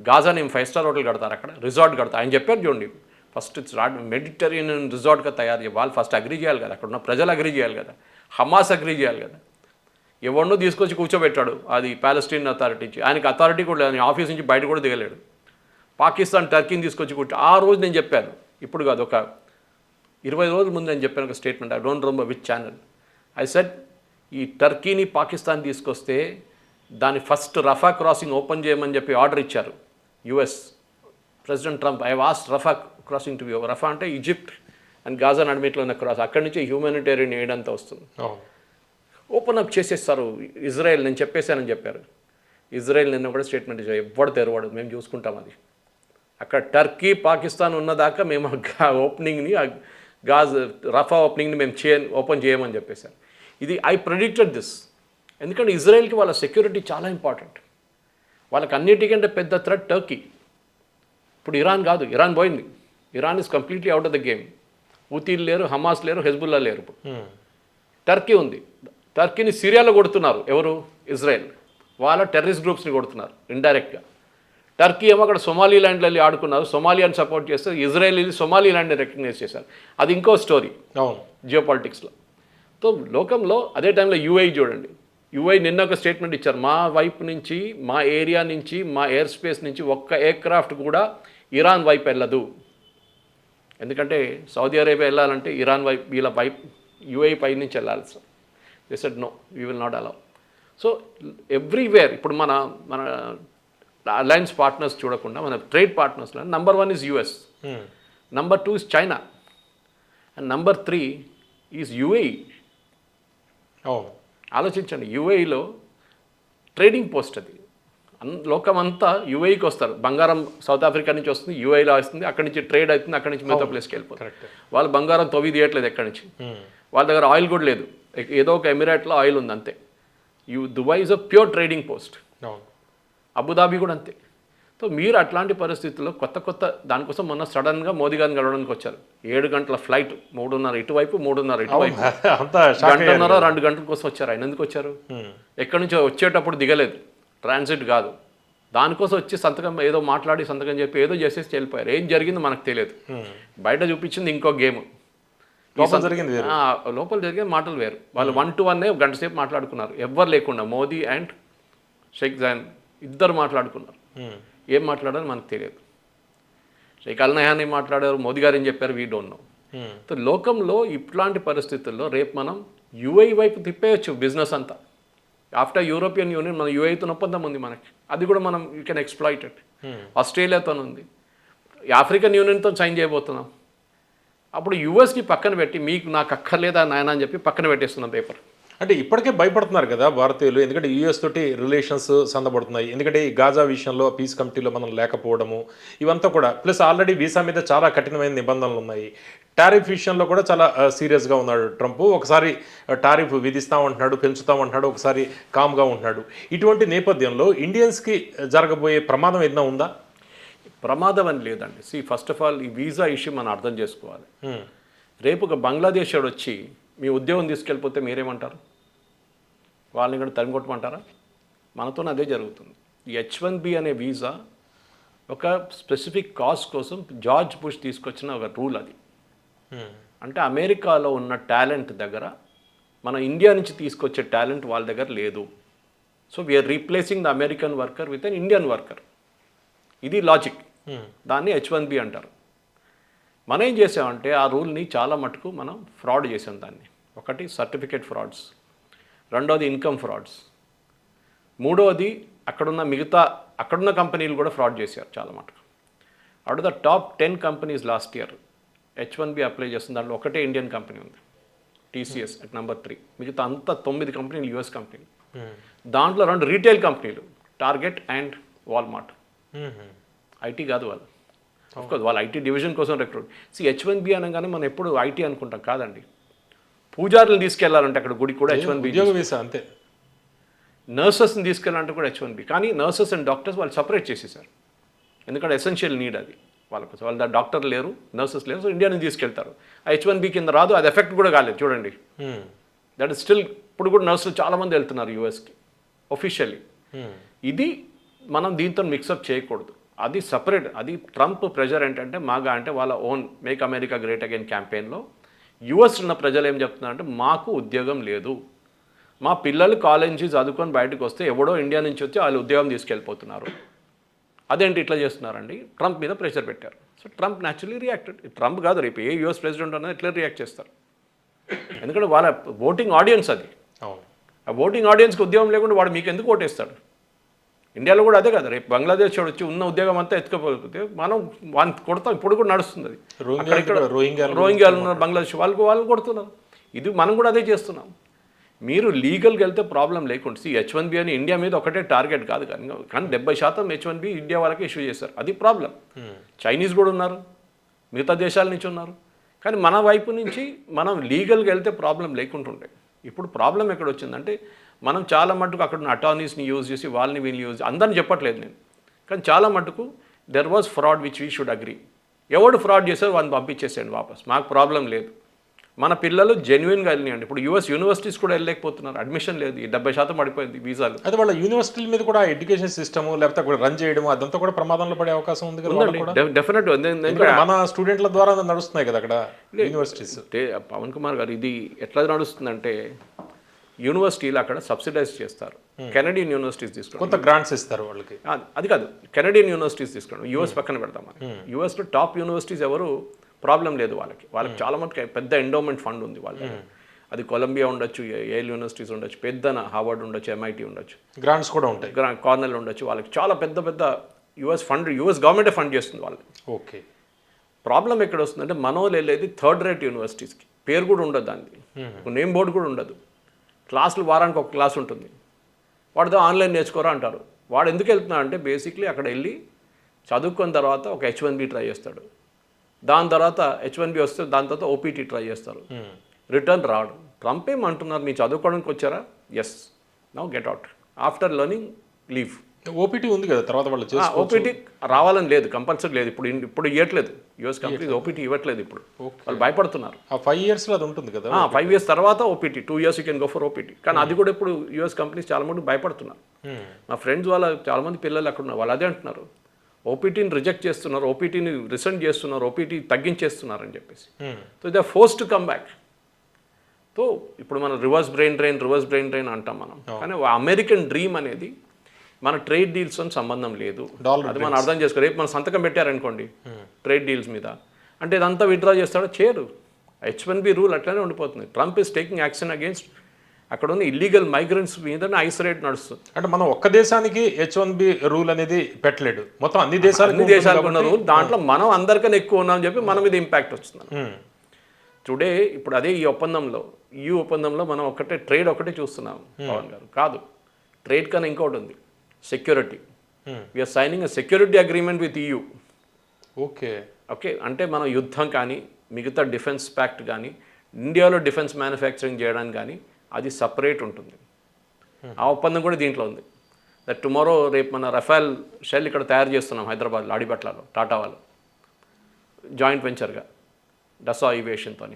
గాజా నేను 5 స్టార్ హోటల్ కడతారు, అక్కడ రిసార్ట్ కడతారు. ఆయన చెప్పారు చూడండి, ఫస్ట్ మెడిటరేనియన్ రిసార్ట్గా తయారు చేయాలి. వాళ్ళు ఫస్ట్ అగ్రీ చేయాలి కదా, అక్కడ ఉన్న ప్రజలు అగ్రీ చేయాలి కదా, హమాస్ అగ్రీ చేయాలి కదా. ఎవరినో తీసుకొచ్చి కూర్చోబెట్టాడు, అది పాలస్టీన్ అథారిటీ ఇచ్చి. ఆయనకి అథారిటీ కూడా లేదు, ఆఫీస్ నుంచి బయట కూడా దిగలేడు. పాకిస్తాన్ టర్కీని తీసుకొచ్చి ఆ రోజు నేను చెప్పాను, ఇప్పుడు కాదు, ఒక 20 రోజుల ముందు నేను చెప్పాను ఒక statement, I don't remember which channel. I said ఈ టర్కీని పాకిస్తాన్ తీసుకొస్తే దాని ఫస్ట్ రఫా క్రాసింగ్ ఓపెన్ చేయమని చెప్పి ఆర్డర్ ఇచ్చారు US president Trump. I was Rafah crossing to be, Rafah అంటే ఈజిప్ట్ అండ్ గాజా నడిమిట్లో ఉన్న క్రాస్, అక్కడి నుంచి హ్యూమానిటేరియన్ ఎయిడ్ అంతా వస్తుంది. ఓపెన్ అప్ చేసేస్తారు ఇజ్రాయెల్, నేను చెప్పేశానని చెప్పారు. ఇజ్రాయెల్ నిన్న కూడా స్టేట్మెంట్ ఇచ్చారు, ఎవ్వడు తెరవాడు, మేము చూసుకుంటాం అది. అక్కడ టర్కీ పాకిస్తాన్ ఉన్నదాకా మేము ఓపెనింగ్ని, రఫా ఓపెనింగ్ని మేము ఓపెన్ చేయమని చెప్పేశారు. ఇది ఐ ప్రెడిక్టెడ్ దిస్, ఎందుకంటే ఇజ్రాయెల్కి వాళ్ళ సెక్యూరిటీ చాలా ఇంపార్టెంట్. వాళ్ళకి అన్నిటికంటే పెద్ద థ్రెట్ టర్కీ. ఇప్పుడు ఇరాన్ కాదు, ఇరాన్ పోయింది, Iran is completely out of the game. హూతీలు లేరు, హమాస్ లేరు, హెజ్బుల్లా లేరు. ఇప్పుడు టర్కీ ఉంది. టర్కీని సిరియాలో కొడుతున్నారు ఎవరు? ఇజ్రాయెల్. వాళ్ళ టెర్రరిస్ట్ గ్రూప్స్ని కొడుతున్నారు ఇండైరెక్ట్గా. టర్కీ ఏమో అక్కడ సొమాలీలాండ్లో వెళ్ళి ఆడుకున్నారు, సొమాలియాని సపోర్ట్ చేస్తే ఇజ్రాయెల్ వెళ్ళి సొమాలీలాండ్ని రికగ్నైజ్ చేశారు. అది ఇంకో స్టోరీ జియో పాలిటిక్స్లో. సో లోకంలో అదే టైంలో యూఐ చూడండి, యూఐ నిన్న ఒక స్టేట్మెంట్ ఇచ్చారు, మా వైపు నుంచి, మా ఏరియా నుంచి, మా ఎయిర్ స్పేస్ నుంచి ఒక్క ఎయిర్క్రాఫ్ట్ కూడా ఇరాన్ వైపు వెళ్ళదు. ఎందుకంటే సౌదీ అరేబియా వెళ్ళాలంటే ఇరాన్ వైపు, వీళ్ళ వైపు యూఐ పై నుంచి వెళ్ళాలి. Sir they said no, we will not allow. So everywhere ఇప్పుడు మన అలయన్స్ పార్ట్నర్స్ చూడకుండా మన ట్రేడ్ పార్ట్నర్స్లో number 1 is US, number 2 is China, and number 3 is UAE. ఆలోచించండి, యూఏఈలో ట్రేడింగ్ పోస్ట్ అది. లోకం అంతా యూఏఈకి వస్తారు. బంగారం సౌత్ ఆఫ్రికా నుంచి వస్తుంది, యూఏఈలో వస్తుంది, అక్కడి నుంచి ట్రేడ్ అవుతుంది, అక్కడి నుంచి మిగతా ప్లేస్కి వెళ్ళిపోతుంది. వాళ్ళు బంగారం తవ్వి తీయట్లేదు ఎక్కడి నుంచి, వాళ్ళ దగ్గర ఆయిల్ కూడా లేదు, ఏదో ఒక ఎమిరేట్లో ఆయిల్ ఉంది అంతే. Dubai is a pure trading post, Abu Dhabi కూడా అంతే. సో మీరు అట్లాంటి పరిస్థితుల్లో కొత్త దానికోసం మొన్న సడన్గా మోదీ గారిని గడవడానికి వచ్చారు. 7 గంటల ఫ్లైట్, 3:30 ఇటువైపు, 3:30 ఇటువైపు, 1.5-2 గంటల కోసం వచ్చారు. ఆయన ఎందుకు వచ్చారు? ఎక్కడి నుంచో వచ్చేటప్పుడు దిగలేదు, ట్రాన్సిట్ కాదు, దానికోసం వచ్చి సంతకం ఏదో మాట్లాడి సంతకం చెప్పి ఏదో చేసేసి వెళ్ళిపోయారు. ఏం జరిగిందో మనకు తెలియదు. బయట చూపించింది ఇంకో గేమ్, లోపల జరిగింది వేరు. లోపల జరిగే మాటలు వేరు. వాళ్ళు 1-to-1 గంట సేపు మాట్లాడుకున్నారు, ఎవ్వరు లేకుండా. మోదీ అండ్ షేక్ జయాన్ ఇద్దరు మాట్లాడుకున్నారు. ఏం మాట్లాడారో మనకు తెలియదు. షేక్ అల్ నయాన్ ఏం మాట్లాడారు, మోదీ గారు ఏం చెప్పారు, వీ డోంట్ నో. సో లోకంలో ఇట్లాంటి పరిస్థితుల్లో రేపు మనం యూఐ వైపు తిప్పేయచ్చు బిజినెస్ అంతా. ఆఫ్టర్ యూరోపియన్ యూనియన్ మన యూఐతో ఒప్పందం ఉంది మనకి, అది కూడా మనం యూ కెన్ ఎక్స్ప్లాయిట్ ఇట్. ఆస్ట్రేలియాతో ఉంది, ఆఫ్రికన్ యూనియన్తో సైన్ చేయబోతున్నాం. అప్పుడు యూఎస్ని పక్కన పెట్టి మీకు నాకు అక్కర్లేదా నాయన అని చెప్పి పక్కన పెట్టేస్తున్నాం పేపర్. అంటే ఇప్పటికే భయపడుతున్నారు కదా భారతీయులు, ఎందుకంటే యూఎస్ తోటి రిలేషన్స్ సందబడుతున్నాయి. ఎందుకంటే ఈ గాజా విషయంలో పీస్ కమిటీలో మనం లేకపోవడము ఇవంతా కూడా, ప్లస్ ఆల్రెడీ వీసా మీద చాలా కఠినమైన నిబంధనలు ఉన్నాయి. టారిఫ్ విషయంలో కూడా చాలా సీరియస్గా ఉన్నాడు ట్రంప్. ఒకసారి టారిఫ్ విధిస్తామంటున్నాడు, పెంచుతామంటున్నాడు, ఒకసారి కామ్గా ఉంటున్నాడు. ఇటువంటి నేపథ్యంలో ఇండియన్స్కి జరగబోయే ప్రమాదం ఏదైనా ఉందా? ప్రమాదం అని లేదండి. ఫస్ట్ ఆఫ్ ఆల్ ఈ వీసా ఇష్యూ మనం అర్థం చేసుకోవాలి. రేపు ఒక బంగ్లాదేశ్ వాడు వచ్చి మీ ఉద్యోగం తీసుకెళ్ళిపోతే మీరేమంటారు? వాళ్ళని కూడా తరిమి కొట్టమంటారా? మనతో అదే జరుగుతుంది. ఈ H-1B అనే వీసా ఒక స్పెసిఫిక్ కాజ్ కోసం జార్జ్ బుష్ తీసుకొచ్చిన ఒక రూల్ అది. అంటే అమెరికాలో ఉన్న టాలెంట్ దగ్గర మన ఇండియా నుంచి తీసుకొచ్చే టాలెంట్ వాళ్ళ దగ్గర లేదు. So we are replacing the American worker with an Indian worker. ఇది లాజిక్. దాన్ని H-1B అంటారు. మనం ఏం చేసామంటే ఆ రూల్ని చాలా మటుకు మనం ఫ్రాడ్ చేసాం దాన్ని. ఒకటి సర్టిఫికేట్ ఫ్రాడ్స్, రెండోది ఇన్కమ్ ఫ్రాడ్స్, మూడోది అక్కడున్న కంపెనీలు కూడా ఫ్రాడ్ చేశారు చాలా మటుకు. Out of the top 10 companies last year H-1B apply చేస్తుంది, దాంట్లో ఒకటే ఇండియన్ కంపెనీ ఉంది, TCS అట్ నెంబర్ 3. మిగతా అంతా 9 కంపెనీలు యూఎస్ కంపెనీలు. దాంట్లో 2 రీటైల్ కంపెనీలు, టార్గెట్ అండ్ వాల్మార్ట్. ఐటీ కాదు వాళ్ళు, అఫ్కోర్స్ వాళ్ళు ఐటీ డివిజన్ కోసం రిక్రూట్. H-1B అనగానే మనం ఎప్పుడు ఐటీ అనుకుంటాం, కాదండి. పూజారులను తీసుకెళ్లాలంటే అక్కడ గుడికి కూడా H-1B. ఉద్యోగ వీసా అంతే. నర్సెస్ని తీసుకెళ్ళాలంటే కూడా H-1B. కానీ నర్సెస్ అండ్ డాక్టర్స్ వాళ్ళు సపరేట్ చేసేసారు, ఎందుకంటే ఎసెన్షియల్ నీడ్ అది వాళ్ళకు. వాళ్ళ డాక్టర్ లేరు, నర్సెస్ లేరు, సో ఇండియా నుంచి తీసుకెళ్తారు. H-1B కింద రాదు, అది ఎఫెక్ట్ కూడా కాలేదు చూడండి. దట్ ఇస్ స్టిల్ ఇప్పుడు కూడా నర్సులు చాలామంది వెళ్తున్నారు యూఎస్కి ఒఫిషియల్లీ. ఇది మనం దీంతో మిక్సప్ చేయకూడదు, అది సపరేట్. అది ట్రంప్ ప్రెజర్ ఏంటంటే మాగా అంటే వాళ్ళ own make America great again క్యాంపెయిన్లో యూఎస్ ఉన్న ప్రజలు ఏం చెప్తున్నారంటే మాకు ఉద్యోగం లేదు, మా పిల్లలు కాలేజ్ నుంచి చదువుకొని బయటకు వస్తే ఎవడో ఇండియా నుంచి వచ్చి వాళ్ళు ఉద్యోగం తీసుకెళ్ళిపోతున్నారు. అదేంటి ఇట్లా చేస్తున్నారండి? ట్రంప్ మీద ప్రెషర్ పెట్టారు. So Trump naturally reacted. Trump కాదు, రేపు ఏ యూఎస్ ప్రెసిడెంట్ అన్నది ఎట్లా రియాక్ట్ చేస్తారు? ఎందుకంటే వాళ్ళ ఓటింగ్ ఆడియన్స్ అది. ఆ ఓటింగ్ ఆడియన్స్కి ఉద్యోగం లేకుండా వాడు మీకు ఎందుకు ఓటేస్తాడు? ఇండియాలో కూడా అదే కదా, రేపు బంగ్లాదేశ్ వాడు వచ్చి ఉన్న ఉద్యోగం అంతా ఎత్తుకపోతే మనం వాడిని కొడతాం. ఇప్పుడు కూడా నడుస్తుంది అది. రోహింగ్యాలు ఉన్నారు బంగ్లాదేశ్, వాళ్ళు కొడుతున్నారు. ఇది మనం కూడా అదే చేస్తున్నాం. మీరు లీగల్గా వెళ్తే ప్రాబ్లం లేకుండా H-1B అని ఇండియా మీద ఒకటే టార్గెట్ కాదు, కానీ 70% H-1B ఇండియా వాళ్ళకే ఇష్యూ చేశారు. అది ప్రాబ్లం. చైనీస్ కూడా ఉన్నారు, మిగతా దేశాల నుంచి ఉన్నారు. కానీ మన వైపు నుంచి మనం లీగల్గా వెళ్తే ప్రాబ్లం లేకుంటుండే. ఇప్పుడు ప్రాబ్లం ఎక్కడ వచ్చిందంటే మనం చాలా మటుకు అక్కడ ఉన్న అటార్నీస్ని యూజ్ చేసి వాళ్ళని వీళ్ళని యూజ్, అందరిని చెప్పట్లేదు నేను, కానీ చాలా మటుకు there was fraud which we should agree. ఎవడు ఫ్రాడ్ చేశారు వాళ్ళని పంపించేసేయండి వాపస్, మాకు ప్రాబ్లం లేదు. మన పిల్లలు జెన్యున్గా వెళ్ళినాయండి. ఇప్పుడు యూఎస్ యూనివర్సిటీస్ కూడా వెళ్ళలేకపోతున్నారు, అడ్మిషన్ లేదు, 70% పడిపోయింది వీసాలు. అయితే వాళ్ళ యూనివర్సిటీల మీద కూడా ఎడ్యుకేషన్ సిస్టమ్ లేకపోతే కూడా రన్ చేయడం అదంతా కూడా ప్రమాదంలో పడే అవకాశం ఉంది కదా. డెఫినెట్గా మన స్టూడెంట్ల ద్వారా నడుస్తున్నాయి కదా అక్కడ యూనివర్సిటీస్. పవన్ కుమార్ గారు, ఇది ఎట్లా నడుస్తుందంటే యూనివర్సిటీలు అక్కడ సబ్సిడైజ్ చేస్తారు. కెనడియన్ యూనివర్సిటీస్ తీసుకోండి, కొంత గ్రాంట్స్ ఇస్తారు వాళ్ళకి. అది కాదు, కెనడియన్ యూనివర్సిటీస్ తీసుకోండి, యూఎస్ పక్కన పెడతాం. యూఎస్లో టాప్ యూనివర్సిటీస్ ఎవరు ప్రాబ్లం లేదు వాళ్ళకి చాలా మటుకు పెద్ద ఎండోమెంట్ ఫండ్ ఉంది వాళ్ళ దగ్గర. అది కొలంబియా ఉండొచ్చు, ఏల్ యూనివర్సిటీస్ ఉండొచ్చు, పెద్ద హార్వర్డ్ ఉండొచ్చు, MIT ఉండొచ్చు, గ్రాంట్స్ కూడా ఉంటాయి, కార్నెల్ ఉండొచ్చు. వాళ్ళకి చాలా పెద్ద యూఎస్ గవర్నమెంటే ఫండ్ చేస్తుంది వాళ్ళకి. ఓకే. ప్రాబ్లం ఎక్కడ వస్తుందంటే మనోళ్ళు వెళ్ళేది థర్డ్ రేట్ యూనివర్సిటీస్కి, పేరు కూడా ఉండదు దానికి, నేమ్ బోర్డు కూడా ఉండదు. క్లాసులు వారానికి ఒక క్లాస్ ఉంటుంది, వాడితో ఆన్లైన్ నేర్చుకోరా అంటారు. వాడు ఎందుకు వెళ్తున్నాడు అంటే బేసిక్లీ అక్కడ వెళ్ళి చదువుకున్న తర్వాత ఒక H-1B ట్రై చేస్తాడు, దాని తర్వాత H-1B వస్తే దాని తర్వాత OPT ట్రై చేస్తారు, రిటర్న్ రాడు. ట్రంప్ ఏమంటున్నారు, మీరు చదువుకోవడానికి వచ్చారా? Yes, now get out, after learning leave. OPT ఉంది కదా, తర్వాత వాళ్ళు చేసుకోవచ్చు. ఓపీటీ రావాలని లేదు, కంపల్సరీ లేదు. ఇప్పుడు ఇవ్వట్లేదు, యూఎస్ కంపెనీస్ ఓపీటీ ఇవ్వట్లేదు ఇప్పుడు. వాళ్ళు భయపడుతున్నారు. ఆ 5 yearsలో అది ఉంటుంది కదా. 5 years తర్వాత OPT, 2 years you can go for OPT. కానీ అది కూడా ఇప్పుడు యూఎస్ కంపెనీస్ చాలా మంది భయపడుతున్నారు. మా ఫ్రెండ్స్ వాళ్ళ చాలామంది పిల్లలు అక్కడ ఉన్నారు, వాళ్ళు అదే అంటున్నారు, ఓపీటీని రిజెక్ట్ చేస్తున్నారు, ఓపీటీని రిసెండ్ చేస్తున్నారు, ఓపీటీ తగ్గించేస్తున్నారు అని చెప్పేసి. So they are force to come back. So ఇప్పుడు మనం రివర్స్ బ్రెయిన్ డ్రైన్ అంటాం మనం. కానీ అమెరికన్ డ్రీమ్ అనేది మన ట్రేడ్ డీల్స్తో సంబంధం లేదు. అది మనం అర్థం చేసుకో. రేపు మనం సంతకం పెట్టారనుకోండి ట్రేడ్ డీల్స్ మీద, అంటే ఇదంతా విత్డ్రా చేస్తాడో చేయరు. H1B రూల్ అట్లనే ఉండిపోతుంది. Trump is taking action against అక్కడ ఉన్న ఇల్లీగల్ మైగ్రెంట్స్ మీద ఐస్ రేట్ నడుస్తుంది. అంటే మనం ఒక్క దేశానికి H1B రూల్ అనేది పెట్టలేడు, మొత్తం అన్ని దేశాలకు ఉన్న రూల్. దాంట్లో మనం అందరికన్నా ఎక్కువ ఉన్నామని చెప్పి మన మీద ఇంపాక్ట్ వస్తుంది. టుడే ఇప్పుడు అదే ఈ ఒప్పందంలో మనం ట్రేడ్ ఒకటే చూస్తున్నాం పవన్ గారు. కాదు, ట్రేడ్ కన్నా ఇంకోటి ఉంది, security. We are signing a security agreement with EU. Okay, అంటే మనం యుద్ధం కానీ మిగతా డిఫెన్స్ ప్యాక్ట్ కానీ ఇండియాలో డిఫెన్స్ మ్యానుఫ్యాక్చరింగ్ చేయడానికి కానీ అది సపరేట్ ఉంటుంది. ఆ ఒప్పందం కూడా దీంట్లో ఉంది. దట్ టుమారో రేపు మన రఫాల్ షెల్ ఇక్కడ తయారు చేస్తున్నాం హైదరాబాద్లో, ఆడిపట్లలో, టాటా వాళ్ళు జాయింట్ వెంచర్గా డసా ఏవియేషన్తో.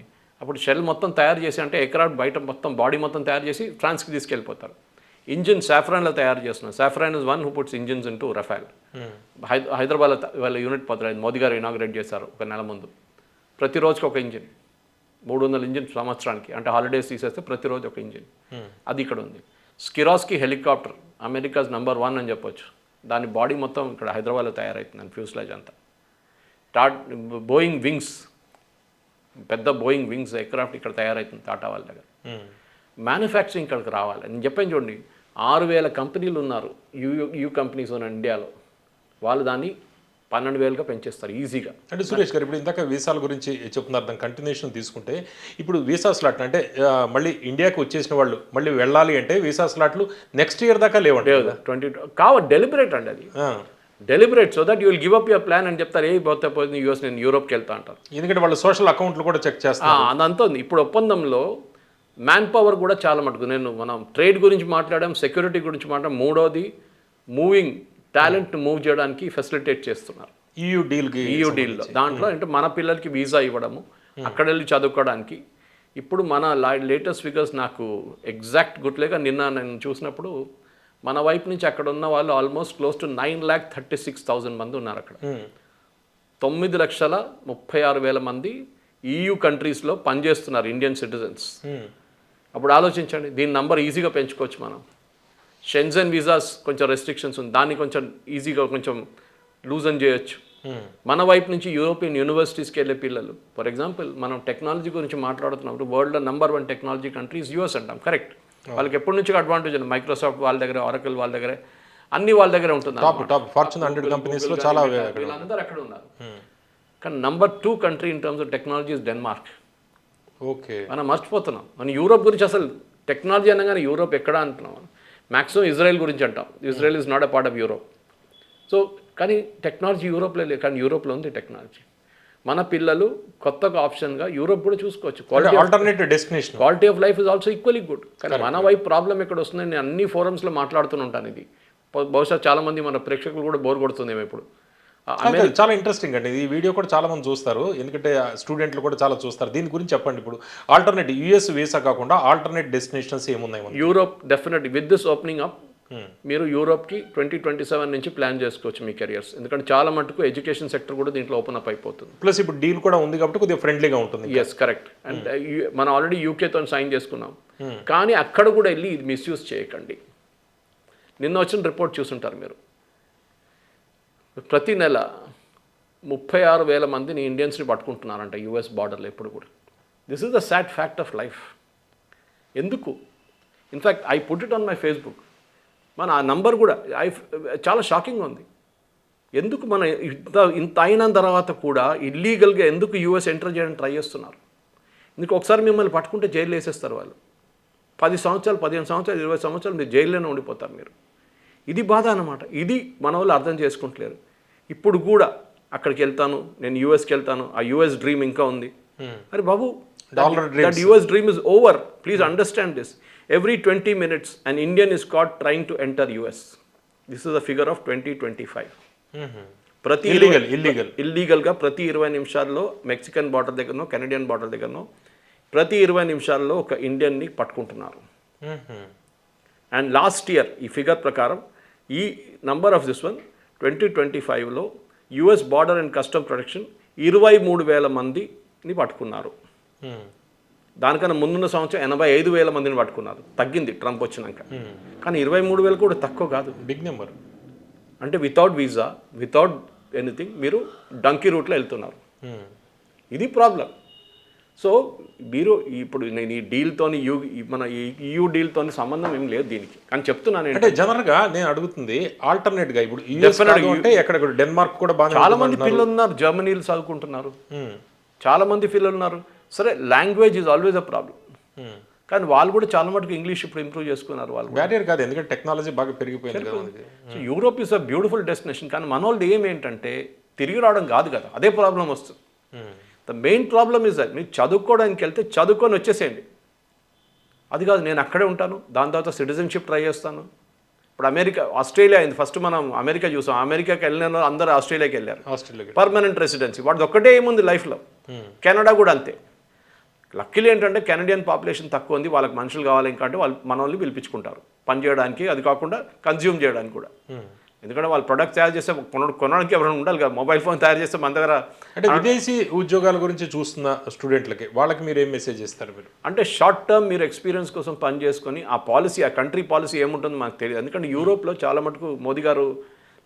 అప్పుడు షెల్ మొత్తం తయారు చేసి, అంటే ఎయిర్క్రాఫ్ట్ బయట మొత్తం బాడీ మొత్తం తయారు చేసి ఫ్రాన్స్కి తీసుకెళ్ళిపోతారు. ఇంజిన్ సాఫ్రాన్లో తయారు చేస్తున్నారు. Saffron is one who puts engines in to రఫాల్. హైదరాబాద్లో వాళ్ళ యూనిట్ మొదలైంది, మోదీ గారు ఇనాగ్రేట్ చేశారు ఒక నెల ముందు. ప్రతిరోజుకి ఒక ఇంజిన్, 300 ఇంజిన్ సంవత్సరానికి, అంటే హాలిడేస్ తీసేస్తే ప్రతిరోజు ఒక ఇంజిన్. అది ఇక్కడ ఉంది. స్కిరాస్కి హెలికాప్టర్ అమెరికాస్ నెంబర్ 1 అని చెప్పొచ్చు. దాని బాడీ మొత్తం ఇక్కడ హైదరాబాద్లో తయారవుతుంది, ఫ్యూస్లాజ్ అంతా. బోయింగ్ వింగ్స్, పెద్ద బోయింగ్ వింగ్స్ ఎయిర్క్రాఫ్ట్ ఇక్కడ తయారవుతుంది టాటా వాళ్ళ దగ్గర. మ్యానుఫ్యాక్చరింగ్ ఇక్కడికి రావాలి. నేను చెప్పాను చూడండి, 6,000 కంపెనీలు ఉన్నారు యూ కంపెనీస్ ఉన్న ఇండియాలో. వాళ్ళు దాన్ని 12,000గా పెంచేస్తారు ఈజీగా. అంటే సురేష్ గారు, ఇప్పుడు ఇందాక వీసాల గురించి చెప్తున్నారు, దాని కంటిన్యూషన్ తీసుకుంటే ఇప్పుడు వీసా స్లాట్ అంటే మళ్ళీ ఇండియాకి వచ్చేసిన వాళ్ళు మళ్ళీ వెళ్ళాలి అంటే వీసా స్లాట్లు నెక్స్ట్ ఇయర్ దాకా లేవండి. 22 డెలిబరేట్ అండి, అది deliberate. So that you will give up your plan అని చెప్తారు. పోతే పోయింది యూఎస్, నేను యూరోప్కి వెళ్తా అంటారు. ఎందుకంటే వాళ్ళు సోషల్ అకౌంట్లు కూడా చెక్ చేస్తారు. అదంతా ఉంది. ఇప్పుడు ఒప్పందంలో మ్యాన్ పవర్ కూడా చాలా మటుకు, మనం ట్రేడ్ గురించి మాట్లాడాం, సెక్యూరిటీ గురించి మాట్లాడాం, మూడోది మూవింగ్ టాలెంట్ మూవ్ చేయడానికి ఫెసిలిటేట్ చేస్తున్నారు EU డీల్లో. దాంట్లో అంటే మన పిల్లలకి వీసా ఇవ్వడము, అక్కడ వెళ్ళి చదువుకోవడానికి. ఇప్పుడు మన లేటెస్ట్ ఫిగర్స్ నాకు ఎగ్జాక్ట్ గుర్తులేక నిన్న నేను చూసినప్పుడు మన వైపు నుంచి అక్కడ ఉన్న వాళ్ళు ఆల్మోస్ట్ క్లోజ్ టు 9,36,000 మంది ఉన్నారు అక్కడ. 9,36,000 మంది EU కంట్రీస్లో పనిచేస్తున్నారు ఇండియన్ సిటిజన్స్. అప్పుడు ఆలోచించండి, దీని నంబర్ ఈజీగా పెంచుకోవచ్చు మనం. షెంజన్ వీసాస్ కొంచెం రెస్ట్రిక్షన్స్ ఉంది, దాన్ని కొంచెం ఈజీగా కొంచెం లూజన్ చేయొచ్చు. మన వైపు నుంచి యూరోపియన్ యూనివర్సిటీస్కి వెళ్ళే పిల్లలు, ఫర్ ఎగ్జాంపుల్ మనం టెక్నాలజీ గురించి మాట్లాడుతున్నప్పుడు వరల్డ్లో నెంబర్ 1 టెక్నాలజీ కంట్రీస్ US అంటాం, కరెక్ట్. వాళ్ళకి ఎప్పటి నుంచి అడ్వాంటేజ్ ఉంది, మైక్రోసాఫ్ట్ వాళ్ళ దగ్గర, ఆరకిల్ వాళ్ళ దగ్గర, అన్ని వాళ్ళ దగ్గర ఉంటుంది. ఫార్చ్యూన్ 100 కంపెనీస్లో చాలా వీళ్ళందరూ అక్కడ ఉన్నారు. కానీ number 2 country in terms of technology is Denmark. మనం మర్చిపోతున్నాం. మన యూరోప్ గురించి అసలు టెక్నాలజీ అనగానే యూరోప్ ఎక్కడ అంటున్నాం, మ్యాక్సిమం ఇజ్రాయెల్ గురించి అంటాం. Israel is not a part of Europe. So కానీ టెక్నాలజీ యూరోప్లో లేదు, కానీ యూరోప్లో ఉంది టెక్నాలజీ. మన పిల్లలు కొత్తగా ఆప్షన్గా యూరోప్ కూడా చూసుకోవచ్చు. Alternative destination, quality of life is also equally good. కానీ మన వైపు ప్రాబ్లం ఎక్కడ వస్తుందని నేను అన్ని ఫోరమ్స్లో మాట్లాడుతుంటాను. ఇది బహుశా చాలామంది మన ప్రేక్షకులు కూడా బోర్ కొడుతుందేమో ఇప్పుడు. చాలా ఇంట్రెస్టింగ్ అండి, ఈ వీడియో కూడా చాలా మంది చూస్తారు, ఎందుకంటే స్టూడెంట్లు కూడా చాలా చూస్తారు. దీని గురించి చెప్పండి. ఇప్పుడు ఆల్టర్నేట్ US వీసా కాకుండా ఆల్టర్నేట్ డెస్టినేషన్స్ ఏమున్నాయి? Europe definitely with this opening up మీరు యూరోప్కి 2027 నుంచి ప్లాన్ చేసుకోవచ్చు మీ కెరియర్స్. ఎందుకంటే చాలా మటుకు ఎడ్యుకేషన్ సెక్టర్ కూడా దీంట్లో ఓపెన్ అప్ అయిపోతుంది. ప్లస్ ఇప్పుడు డీల్ కూడా ఉంది కాబట్టి కొద్దిగా ఫ్రెండ్లీగా ఉంటుంది. Yes, correct. అండ్ మనం ఆల్రెడీ UKతో సైన్ చేసుకున్నాం. కానీ అక్కడ కూడా వెళ్ళి ఇది మిస్యూజ్ చేయకండి. నిన్న వచ్చిన రిపోర్ట్ చూసుంటారు మీరు, ప్రతి నెల 36,000 మందిని ఇండియన్స్ని పట్టుకుంటున్నారంట US బార్డర్లో ఎప్పుడు కూడా. This is the sad fact of life. ఎందుకు? In fact I put it on my Facebook. మన ఆ నంబర్ కూడా చాలా షాకింగ్గా ఉంది. ఎందుకు మన ఇంత అయిన తర్వాత కూడా ఇల్లీగల్గా ఎందుకు US ఎంటర్ చేయడానికి ట్రై చేస్తున్నారు? ఎందుకు? ఒకసారి మిమ్మల్ని పట్టుకుంటే జైలు వేసేస్తారు వాళ్ళు. 10 సంవత్సరాలు, 15 సంవత్సరాలు, 20 సంవత్సరాలు మీరు జైల్లోనే ఉండిపోతారు మీరు. ఇది బాధ అన్నమాట. ఇది మన వాళ్ళు అర్థం చేసుకుంటలేరు. ఇప్పుడు కూడా అక్కడికి వెళ్తాను, నేను USకి వెళ్తాను, ఆ US డ్రీమ్ ఇంకా ఉంది. అరే బాబు, that US dream is over. Please understand this. Every 20 minutes an Indian is caught trying to enter US. This is the figure of 2025. ప్రతి ఇల్లీగల్గా ప్రతి 20 నిమిషాల్లో మెక్సికన్ బార్డర్ దగ్గరనో కెనడియన్ బార్డర్ దగ్గరనో ప్రతి 20 నిమిషాల్లో ఒక ఇండియన్ని పట్టుకుంటున్నారు. అండ్ లాస్ట్ ఇయర్ ఈ ఫిగర్ ప్రకారం ఈ నంబర్ ఆఫ్ దిస్ వన్ 2025లో US border and custom protection 23,000 మందిని పట్టుకున్నారు. దానికన్నా ముందున్న సంవత్సరం 85,000 మందిని పట్టుకున్నారు. తగ్గింది ట్రంప్ వచ్చినాక. కానీ 23,000 కూడా తక్కువ కాదు, బిగ్ నెంబర్. అంటే వితౌట్ వీసా, వితౌట్ ఎనీథింగ్ మీరు డంకీ రూట్లో వెళ్తున్నారు. ఇది ప్రాబ్లం. సో మీరు ఇప్పుడు నేను ఈ డీల్తోని మన EU డీల్తోని సంబంధం ఏం లేదు దీనికి, కానీ చెప్తున్నాను అంటే జనరల్గా నేను అడుగుతుంది ఆల్టర్నేట్గా ఇప్పుడు అంటే ఎక్కడ డెన్మార్క్ కూడా బాగా చాలా మంది పిల్లలు ఉన్నారు, జర్మనీలో చదువుకుంటున్నారు, చాలా మంది పిల్లలు ఉన్నారు. సరే, language is always a problem, కానీ వాళ్ళు కూడా చాలా మటుకు ఇంగ్లీష్ ఇప్పుడు ఇంప్రూవ్ చేసుకున్నారు. వాళ్ళు బ్యారియర్ కాదు, ఎందుకంటే టెక్నాలజీ బాగా పెరిగిపోయింది కదా. So Europe is a beautiful destination, కానీ మన వాళ్ళు ఏమేంటంటే తిరిగి రావడం కాదు కదా, అదే ప్రాబ్లం వస్తుంది. The main problem is that మీరు చదువుకోవడానికి వెళ్తే చదువుకొని వచ్చేసేయండి. అది కాదు నేను అక్కడే ఉంటాను, దాని తర్వాత సిటిజన్షిప్ ట్రై చేస్తాను. ఇప్పుడు అమెరికా, ఆస్ట్రేలియా అయింది, ఫస్ట్ మనం అమెరికా చూసాం. అమెరికాకి వెళ్ళిన అందరూ ఆస్ట్రేలియాకి వెళ్ళారు, పర్మనెంట్ రెసిడెన్సీ. వాటిది ఒక్కటే ఏముంది లైఫ్లో. కెనడా కూడా అంతే. లక్కీలు ఏంటంటే కెనడియన్ పాపులేషన్ తక్కువ ఉంది, వాళ్ళకి మనుషులు కావాలి ఇంకా అంటే వాళ్ళు మన వాళ్ళని పిలిపించుకుంటారు పని చేయడానికి, అది కాకుండా కన్జ్యూమ్ చేయడానికి కూడా. ఎందుకంటే వాళ్ళు ప్రొడక్ట్ తయారు చేస్తే కొనడానికి ఎవరైనా ఉండాలి కదా. మొబైల్ ఫోన్ తయారు చేస్తే మన దగ్గర. అంటే విదేశీ ఉద్యోగాల గురించి చూస్తున్న స్టూడెంట్లకి వాళ్ళకి మీరు ఏం మెసేజ్ ఇస్తారు మీరు? అంటే షార్ట్ టర్మ్ మీరు ఎక్స్పీరియన్స్ కోసం పని చేసుకొని ఆ పాలసీ, ఆ కంట్రీ పాలసీ ఏముంటుందో మనకు తెలియదు. ఎందుకంటే యూరోప్లో చాలా మటుకు మోదీ గారు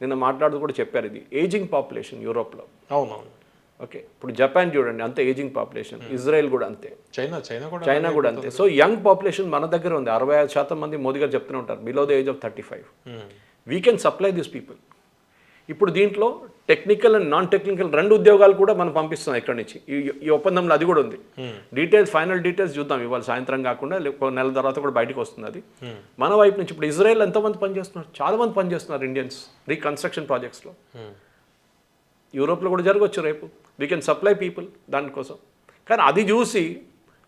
నిన్న మాట్లాడుతూ కూడా చెప్పారు, ఇది ఏజింగ్ పాపులేషన్ యూరోప్లో. అవునవును. ఓకే, ఇప్పుడు జపాన్ చూడండి అంతే ఏజింగ్ పాపులేషన్, ఇజ్రాయెల్ కూడా అంతే, చైనా కూడా అంతే. సో యంగ్ పాపులేషన్ మన దగ్గర ఉంది. 65% మంది మోదీ గారు చెప్తూనే ఉంటారు below the age of 35. We can supply this people. ఇప్పుడు దీంట్లో టెక్నికల్ అండ్ నాన్ టెక్నికల్ 2 ఉద్యోగాలు కూడా మనం పంపిస్తున్నాం ఇక్కడి నుంచి. ఈ ఒప్పందంలో అది కూడా ఉంది. డీటెయిల్స్, ఫైనల్ డీటెయిల్స్ చూద్దాం ఇవాళ సాయంత్రం కాకుండా, ఒక నెల తర్వాత కూడా బయటకు వస్తుంది అది. మన వైపు నుంచి ఇప్పుడు ఇజ్రాయెల్ ఎంతమంది పనిచేస్తున్నారు, చాలా మంది పనిచేస్తున్నారు ఇండియన్స్ రీకన్స్ట్రక్షన్ ప్రాజెక్ట్స్లో. యూరోప్లో కూడా జరగవచ్చు రేపు. వీ కెన్ సప్లై పీపుల్ దానికోసం. కానీ అది చూసి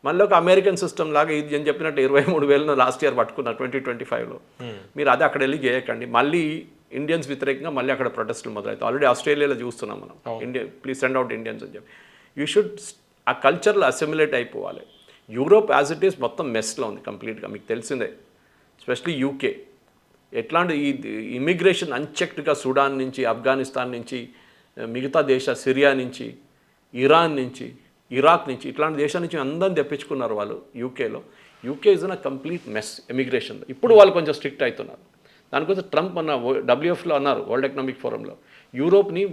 మళ్ళీ ఒక అమెరికన్ సిస్టమ్ లాగా ఇది నేను చెప్పినట్టు 23,000 లాస్ట్ ఇయర్ పట్టుకున్నారు 2025లో. మీరు అది అక్కడ వెళ్ళి చేయకండి. మళ్ళీ ఇండియన్స్ వ్యతిరేకంగా మళ్ళీ అక్కడ ప్రొటెస్టులు మొదలవుతాయి. ఆల్రెడీ ఆస్ట్రేలియాలో చూస్తున్నాం మనం. India please send out Indians అని చెప్పి. యూ షుడ్ ఆ కల్చర్లో అసిమిలేట్ అయిపోవాలి. యూరోప్ యాజ్ ఇట్ ఈస్ మొత్తం మెస్లో ఉంది కంప్లీట్గా, మీకు తెలిసిందే. ఎస్పెషలీ యూకే ఎట్లాంటి ఈ ఇమిగ్రేషన్ అన్చెక్డ్గా సుడాన్ నుంచి, ఆఫ్ఘనిస్తాన్ నుంచి, మిగతా సిరియా నుంచి, ఇరాన్ నుంచి, ఇరాక్ నుంచి, ఇట్లాంటి దేశాల నుంచి అందరిని తెప్పించుకున్నారు వాళ్ళు యూకేలో. UK is in a complete mess ఎమిగ్రేషన్లో. ఇప్పుడు వాళ్ళు కొంచెం స్ట్రిక్ట్ అవుతున్నారు. దానికోసం ట్రంప్ అన్న WFలో అన్నారు, వరల్డ్ ఎకనామిక్ ఫోరంలో, యూరోప్ని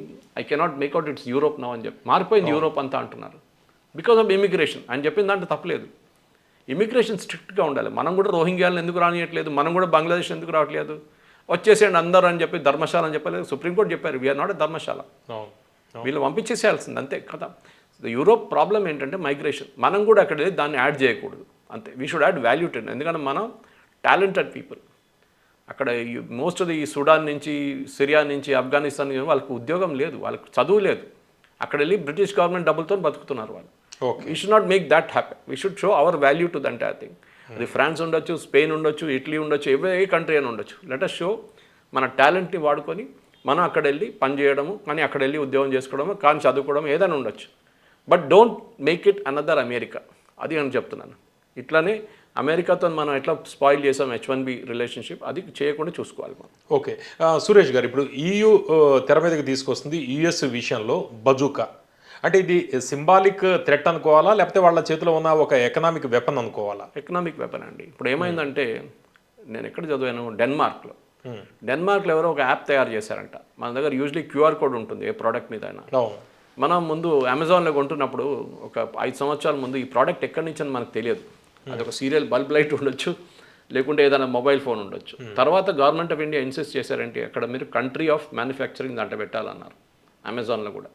I cannot make out it's Europe now అని చెప్పి. మారిపోయింది యూరోప్ అంతా అంటున్నారు బికాస్ ఆఫ్ ఇమిగ్రేషన్. ఆయన చెప్పిన దాంట్లో తప్పలేదు. ఇమిగ్రేషన్ స్ట్రిక్ట్గా ఉండాలి. మనం కూడా రోహింగ్యాలను ఎందుకు రానియట్లేదు, మనం కూడా బంగ్లాదేశ్ ఎందుకు రావట్లేదు, వచ్చేసేయండి అందరూ అని చెప్పి ధర్మశాల అని చెప్పలేదు. సుప్రీంకోర్టు చెప్పారు వీఆర్ నాట్ ఎ ధర్మశాల, వీళ్ళు పంపించేసేయాల్సింది అంతే కదా. యూరోప్ ప్రాబ్లం ఏంటంటే మైగ్రేషన్. మనం కూడా అక్కడ దాన్ని యాడ్ చేయకూడదు అంతే. We should add value to it. ఎందుకంటే మనం టాలెంటెడ్ పీపుల్. అక్కడ మోస్ట్ ఆఫ్ ది సుడాన్ నుంచి, సిరియా నుంచి, ఆఫ్ఘనిస్తాన్ నుంచి వాళ్ళకి ఉద్యోగం లేదు, వాళ్ళకి చదువు లేదు. అక్కడ వెళ్ళి బ్రిటిష్ గవర్నమెంట్ డబ్బులతో బతుకుతున్నారు వాళ్ళు. We should not make that happen. We should show hour value to the entire thing. అది ఫ్రాన్స్ ఉండొచ్చు, స్పెయిన్ ఉండొచ్చు, ఇటలీ ఉండొచ్చు, ఏ కంట్రీ అయినా ఉండొచ్చు. లెట్ us షో మన టాలెంట్ని వాడుకొని మనం అక్కడ వెళ్ళి పని చేయడము, కానీ అక్కడ వెళ్ళి ఉద్యోగం చేసుకోవడము, కానీ చదువుకోవడం ఏదైనా ఉండొచ్చు. But don't make it another America. అది నేను చెప్తున్నాను. ఇట్లానే అమెరికాతో మనం ఎట్లా స్పాయిల్ చేసాం H1B రిలేషన్షిప్, అది చేయకుండా చూసుకోవాలి మనం. ఓకే, సురేష్ గారు, ఇప్పుడు EU తెర మీదకి తీసుకొస్తుంది US విషయంలో బజూకా. అంటే ఇది సింబాలిక్ థ్రెట్ అనుకోవాలా, లేకపోతే వాళ్ళ చేతిలో ఉన్న ఒక ఎకనామిక్ వెపన్ అనుకోవాలా? ఎకనామిక్ వెపన్ అండి. ఇప్పుడు ఏమైందంటే నేను ఎక్కడ చదివాను, డెన్మార్క్లో ఎవరో ఒక యాప్ తయారు చేశారంట. మన దగ్గర యూజువలీ QR కోడ్ ఉంటుంది ఏ ప్రోడక్ట్ మీద అయినా. మనం ముందు అమెజాన్లో కొంటున్నప్పుడు ఒక 5 సంవత్సరాల ముందు ఈ ప్రోడక్ట్ ఎక్కడి నుంచి అని మనకు తెలియదు. అది ఒక సీరియల్ బల్బ్ లైట్ ఉండొచ్చు, లేకుంటే ఏదైనా మొబైల్ ఫోన్ ఉండొచ్చు. తర్వాత గవర్నమెంట్ ఆఫ్ ఇండియా ఇన్సిస్ట్ చేశారంటే అక్కడ మీరు కంట్రీ ఆఫ్ మ్యానుఫ్యాక్చరింగ్ దాంట్లో పెట్టాలన్నారు అమెజాన్లో కూడా.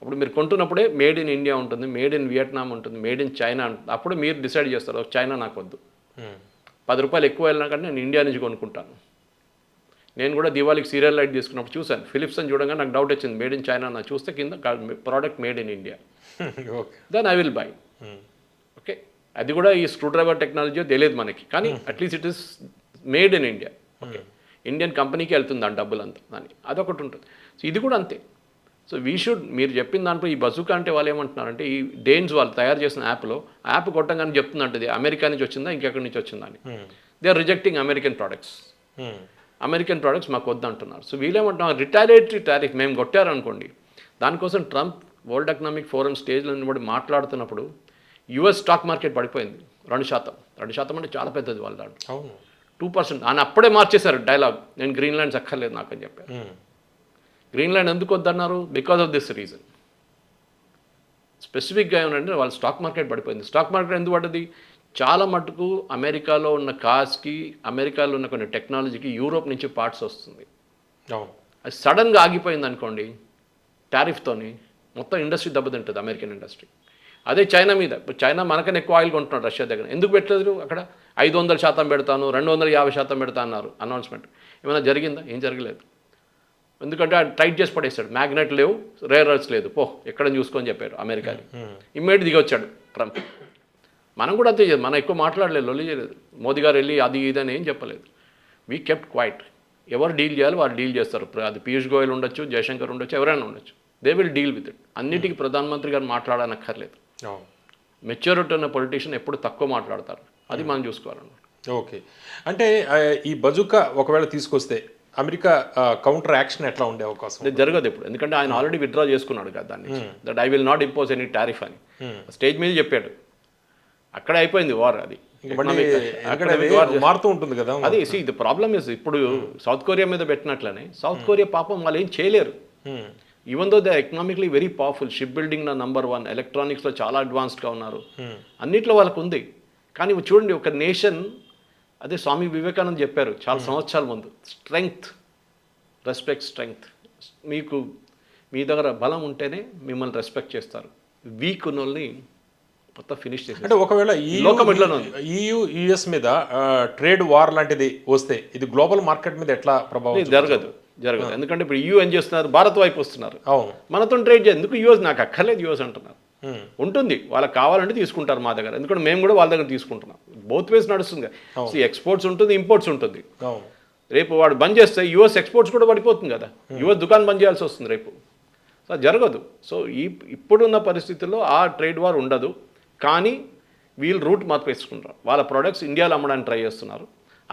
అప్పుడు మీరు కొంటున్నప్పుడే మేడ్ ఇన్ ఇండియా ఉంటుంది, మేడ్ ఇన్ వియట్నాం ఉంటుంది, మేడ్ ఇన్ చైనా ఉంటుంది. అప్పుడు మీరు డిసైడ్ చేస్తారు చైనా నాకు వద్దు, 10 రూపాయలు ఎక్కువ వెళ్ళినా కానీ నేను ఇండియా నుంచి కొనుక్కుంటాను. నేను కూడా దివాళీకి సీరియల్ లైట్ తీసుకున్నప్పుడు చూశాను, ఫిలిప్స్ అని చూడగా నాకు డౌట్ వచ్చింది, మేడ్ ఇన్ చైనా నా చూస్తే కింద product made in India. Then I will buy. Okay, అది కూడా ఈ స్క్రూ డ్రైవర్ టెక్నాలజీ తెలియదు మనకి, కానీ at least it is made in India. Okay, Indian కంపెనీకి వెళ్తుంది ఆ డబ్బులంతా దాన్ని అదొకటి ఉంటుంది. సో ఇది కూడా అంతే. సో వీ షుడ్ మీరు చెప్పిన దాంట్లో ఈ బజూకా అంటే వాళ్ళు ఏమంటున్నారంటే ఈ డేన్స్ వాళ్ళు తయారు చేసిన యాప్లో యాప్ కొట్టంగానే చెప్తుందంటది అమెరికా నుంచి వచ్చిందా ఇంకెక్కడి నుంచి వచ్చిందా అని. They are rejecting American products. American products మాకు వద్దంటున్నారు. సో వీళ్ళేమంటున్నారు రిటాలియేటరీ టారిఫ్ మేము కొట్టారనుకోండి, దానికోసం ట్రంప్ వరల్డ్ ఎకనామిక్ ఫోరం స్టేజ్లో నిలబడి మాట్లాడుతున్నప్పుడు యుఎస్ స్టాక్ మార్కెట్ పడిపోయింది 2%. 2% అంటే చాలా పెద్దది వాళ్ళ దాంట్లో. 2% ఆయన అప్పుడే మార్చేశారు డైలాగ్, నేను గ్రీన్లాండ్స్ అక్కర్లేదు నాకు అని చెప్పారు. గ్రీన్లాండ్ ఎందుకు వద్దన్నారు? Because of this reason. స్పెసిఫిక్గా ఏమంటే వాళ్ళ స్టాక్ మార్కెట్ పడిపోయింది. స్టాక్ మార్కెట్ ఎందుకు పడ్డది? చాలా మటుకు అమెరికాలో ఉన్న కార్స్కి, అమెరికాలో ఉన్న కొన్ని టెక్నాలజీకి యూరోప్ నుంచి పార్ట్స్ వస్తుంది. అది సడన్గా ఆగిపోయింది అనుకోండి టారిఫ్తోని, మొత్తం ఇండస్ట్రీ దెబ్బతింటుంది, అమెరికన్ ఇండస్ట్రీ. అదే చైనా మీద, చైనా మనకన్నా ఎక్కువ ఆయిల్ కొంటున్నాడు రష్యా దగ్గర. ఎందుకు పెట్టలేదు? అక్కడ 500% పెడతాను, 250% పెడతా అన్నారు అనౌన్స్మెంట్. ఏమైనా జరిగిందా? ఏం జరగలేదు. ఎందుకంటే టైట్ చేసి పడేస్తాడు. మ్యాగ్నెట్ లేవు, రేర్ అర్త్స్ లేదు, పో ఎక్కడ చూసుకొని చెప్పారు అమెరికాని. ఇమ్మీడియట్ దిగి వచ్చాడు ట్రంప్. మనం కూడా అంతే చేయదు, మనం ఎక్కువ మాట్లాడలేదు, లొల్లి చేయలేదు. మోదీ గారు వెళ్ళి అది ఇది అని ఏం చెప్పలేదు. We kept quiet. ఎవరు డీల్ చేయాలి వాళ్ళు డీల్ చేస్తారు. అది పీయూష్ గోయల్ ఉండొచ్చు, జయశంకర్ ఉండొచ్చు, ఎవరైనా ఉండొచ్చు. They will deal with it. అన్నిటికీ ప్రధానమంత్రి గారు మాట్లాడనక్కర్లేదు. మెచ్యూరిటీ ఉన్న పొలిటీషియన్ ఎప్పుడు తక్కువ మాట్లాడతారు, అది మనం చూసుకోవాలన్నమాట. ఓకే, అంటే ఈ బజూకా ఒకవేళ తీసుకొస్తే అమెరికా కౌంటర్ యాక్షన్ ఎట్లా ఉండే అవకాశం? జరగదు ఇప్పుడు, ఎందుకంటే ఆయన ఆల్రెడీ విత్డ్రా చేసుకున్నాడు కదా దాన్ని. That I will not impose any tariff అని స్టేజ్ మీద చెప్పాడు. అక్కడే అయిపోయింది వార్. అది మారుతూ ఉంటుంది కదా అది. ది ప్రాబ్లమ్ ఇస్ ఇప్పుడు సౌత్ కొరియా మీద పెట్టినట్లనే సౌత్ కొరియా పాపం వాళ్ళు ఏం చేయలేరు. Even though they economically very powerful, ship building నా #1, ఎలక్ట్రానిక్స్లో చాలా అడ్వాన్స్డ్గా ఉన్నారు, అన్నిట్లో వాళ్ళకు ఉంది. కానీ చూడండి ఒక నేషన్, అదే స్వామి వివేకానంద చెప్పారు చాలా సంవత్సరాల ముందు, స్ట్రెంగ్త్ రెస్పెక్ట్ స్ట్రెంగ్త్. మీకు మీ దగ్గర బలం ఉంటేనే మిమ్మల్ని రెస్పెక్ట్ చేస్తారు. వీక్ ఉన్న వాళ్ళని మొత్తం ఫినిష్ చేసి. అంటే ఒకవేళ EU US మీద ట్రేడ్ వార్ లాంటిది వస్తే ఇది గ్లోబల్ మార్కెట్ మీద ఎట్లా ప్రభావం? జరగదు. ఎందుకంటే ఇప్పుడు EU ఏం చేస్తున్నారు, భారత్ వైపు వస్తున్నారు. మనతో ట్రేడ్ చేయాలి. ఎందుకు యూఎస్ నాకు అక్కర్లేదు యూఎస్ అంటున్నారు. ఉంటుంది, వాళ్ళకి కావాలంటే తీసుకుంటారు మా దగ్గర, ఎందుకంటే మేము కూడా వాళ్ళ దగ్గర తీసుకుంటున్నాం. బోత్ వేస్ నడుస్తుంది. ఎక్స్పోర్ట్స్ ఉంటుంది, ఇంపోర్ట్స్ ఉంటుంది. రేపు వాడు బంద్ చేస్తే యూఎస్ ఎక్స్పోర్ట్స్ కూడా పడిపోతుంది కదా, యూఎస్ దుకాణం బంద్ చేయాల్సి వస్తుంది రేపు. సో జరగదు. సో ఇప్పుడున్న పరిస్థితుల్లో ఆ ట్రేడ్ వార్ ఉండదు. కానీ వీళ్ళు రూట్ మార్పు వేసుకుంటారు, వాళ్ళ ప్రొడక్ట్స్ ఇండియాలో అమ్మడానికి ట్రై చేస్తున్నారు.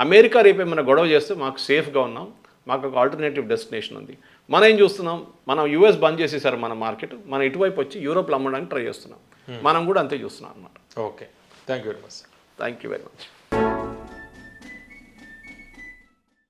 అమెరికా రేపు ఏమైనా గొడవ చేస్తే మాకు సేఫ్గా ఉన్నాం, మాకు ఒక ఆల్టర్నేటివ్ డెస్టినేషన్ ఉంది. మనం ఏం చూస్తున్నాం, మనం యూఎస్ బంద్ చేసేసారు మన మార్కెట్, మనం ఇటువైపు వచ్చి యూరోప్లో అమ్మడానికి ట్రై చేస్తున్నాం. మనం కూడా అంతే చూస్తున్నాం అన్నమాట. Okay, thank you very much. Thank you very much.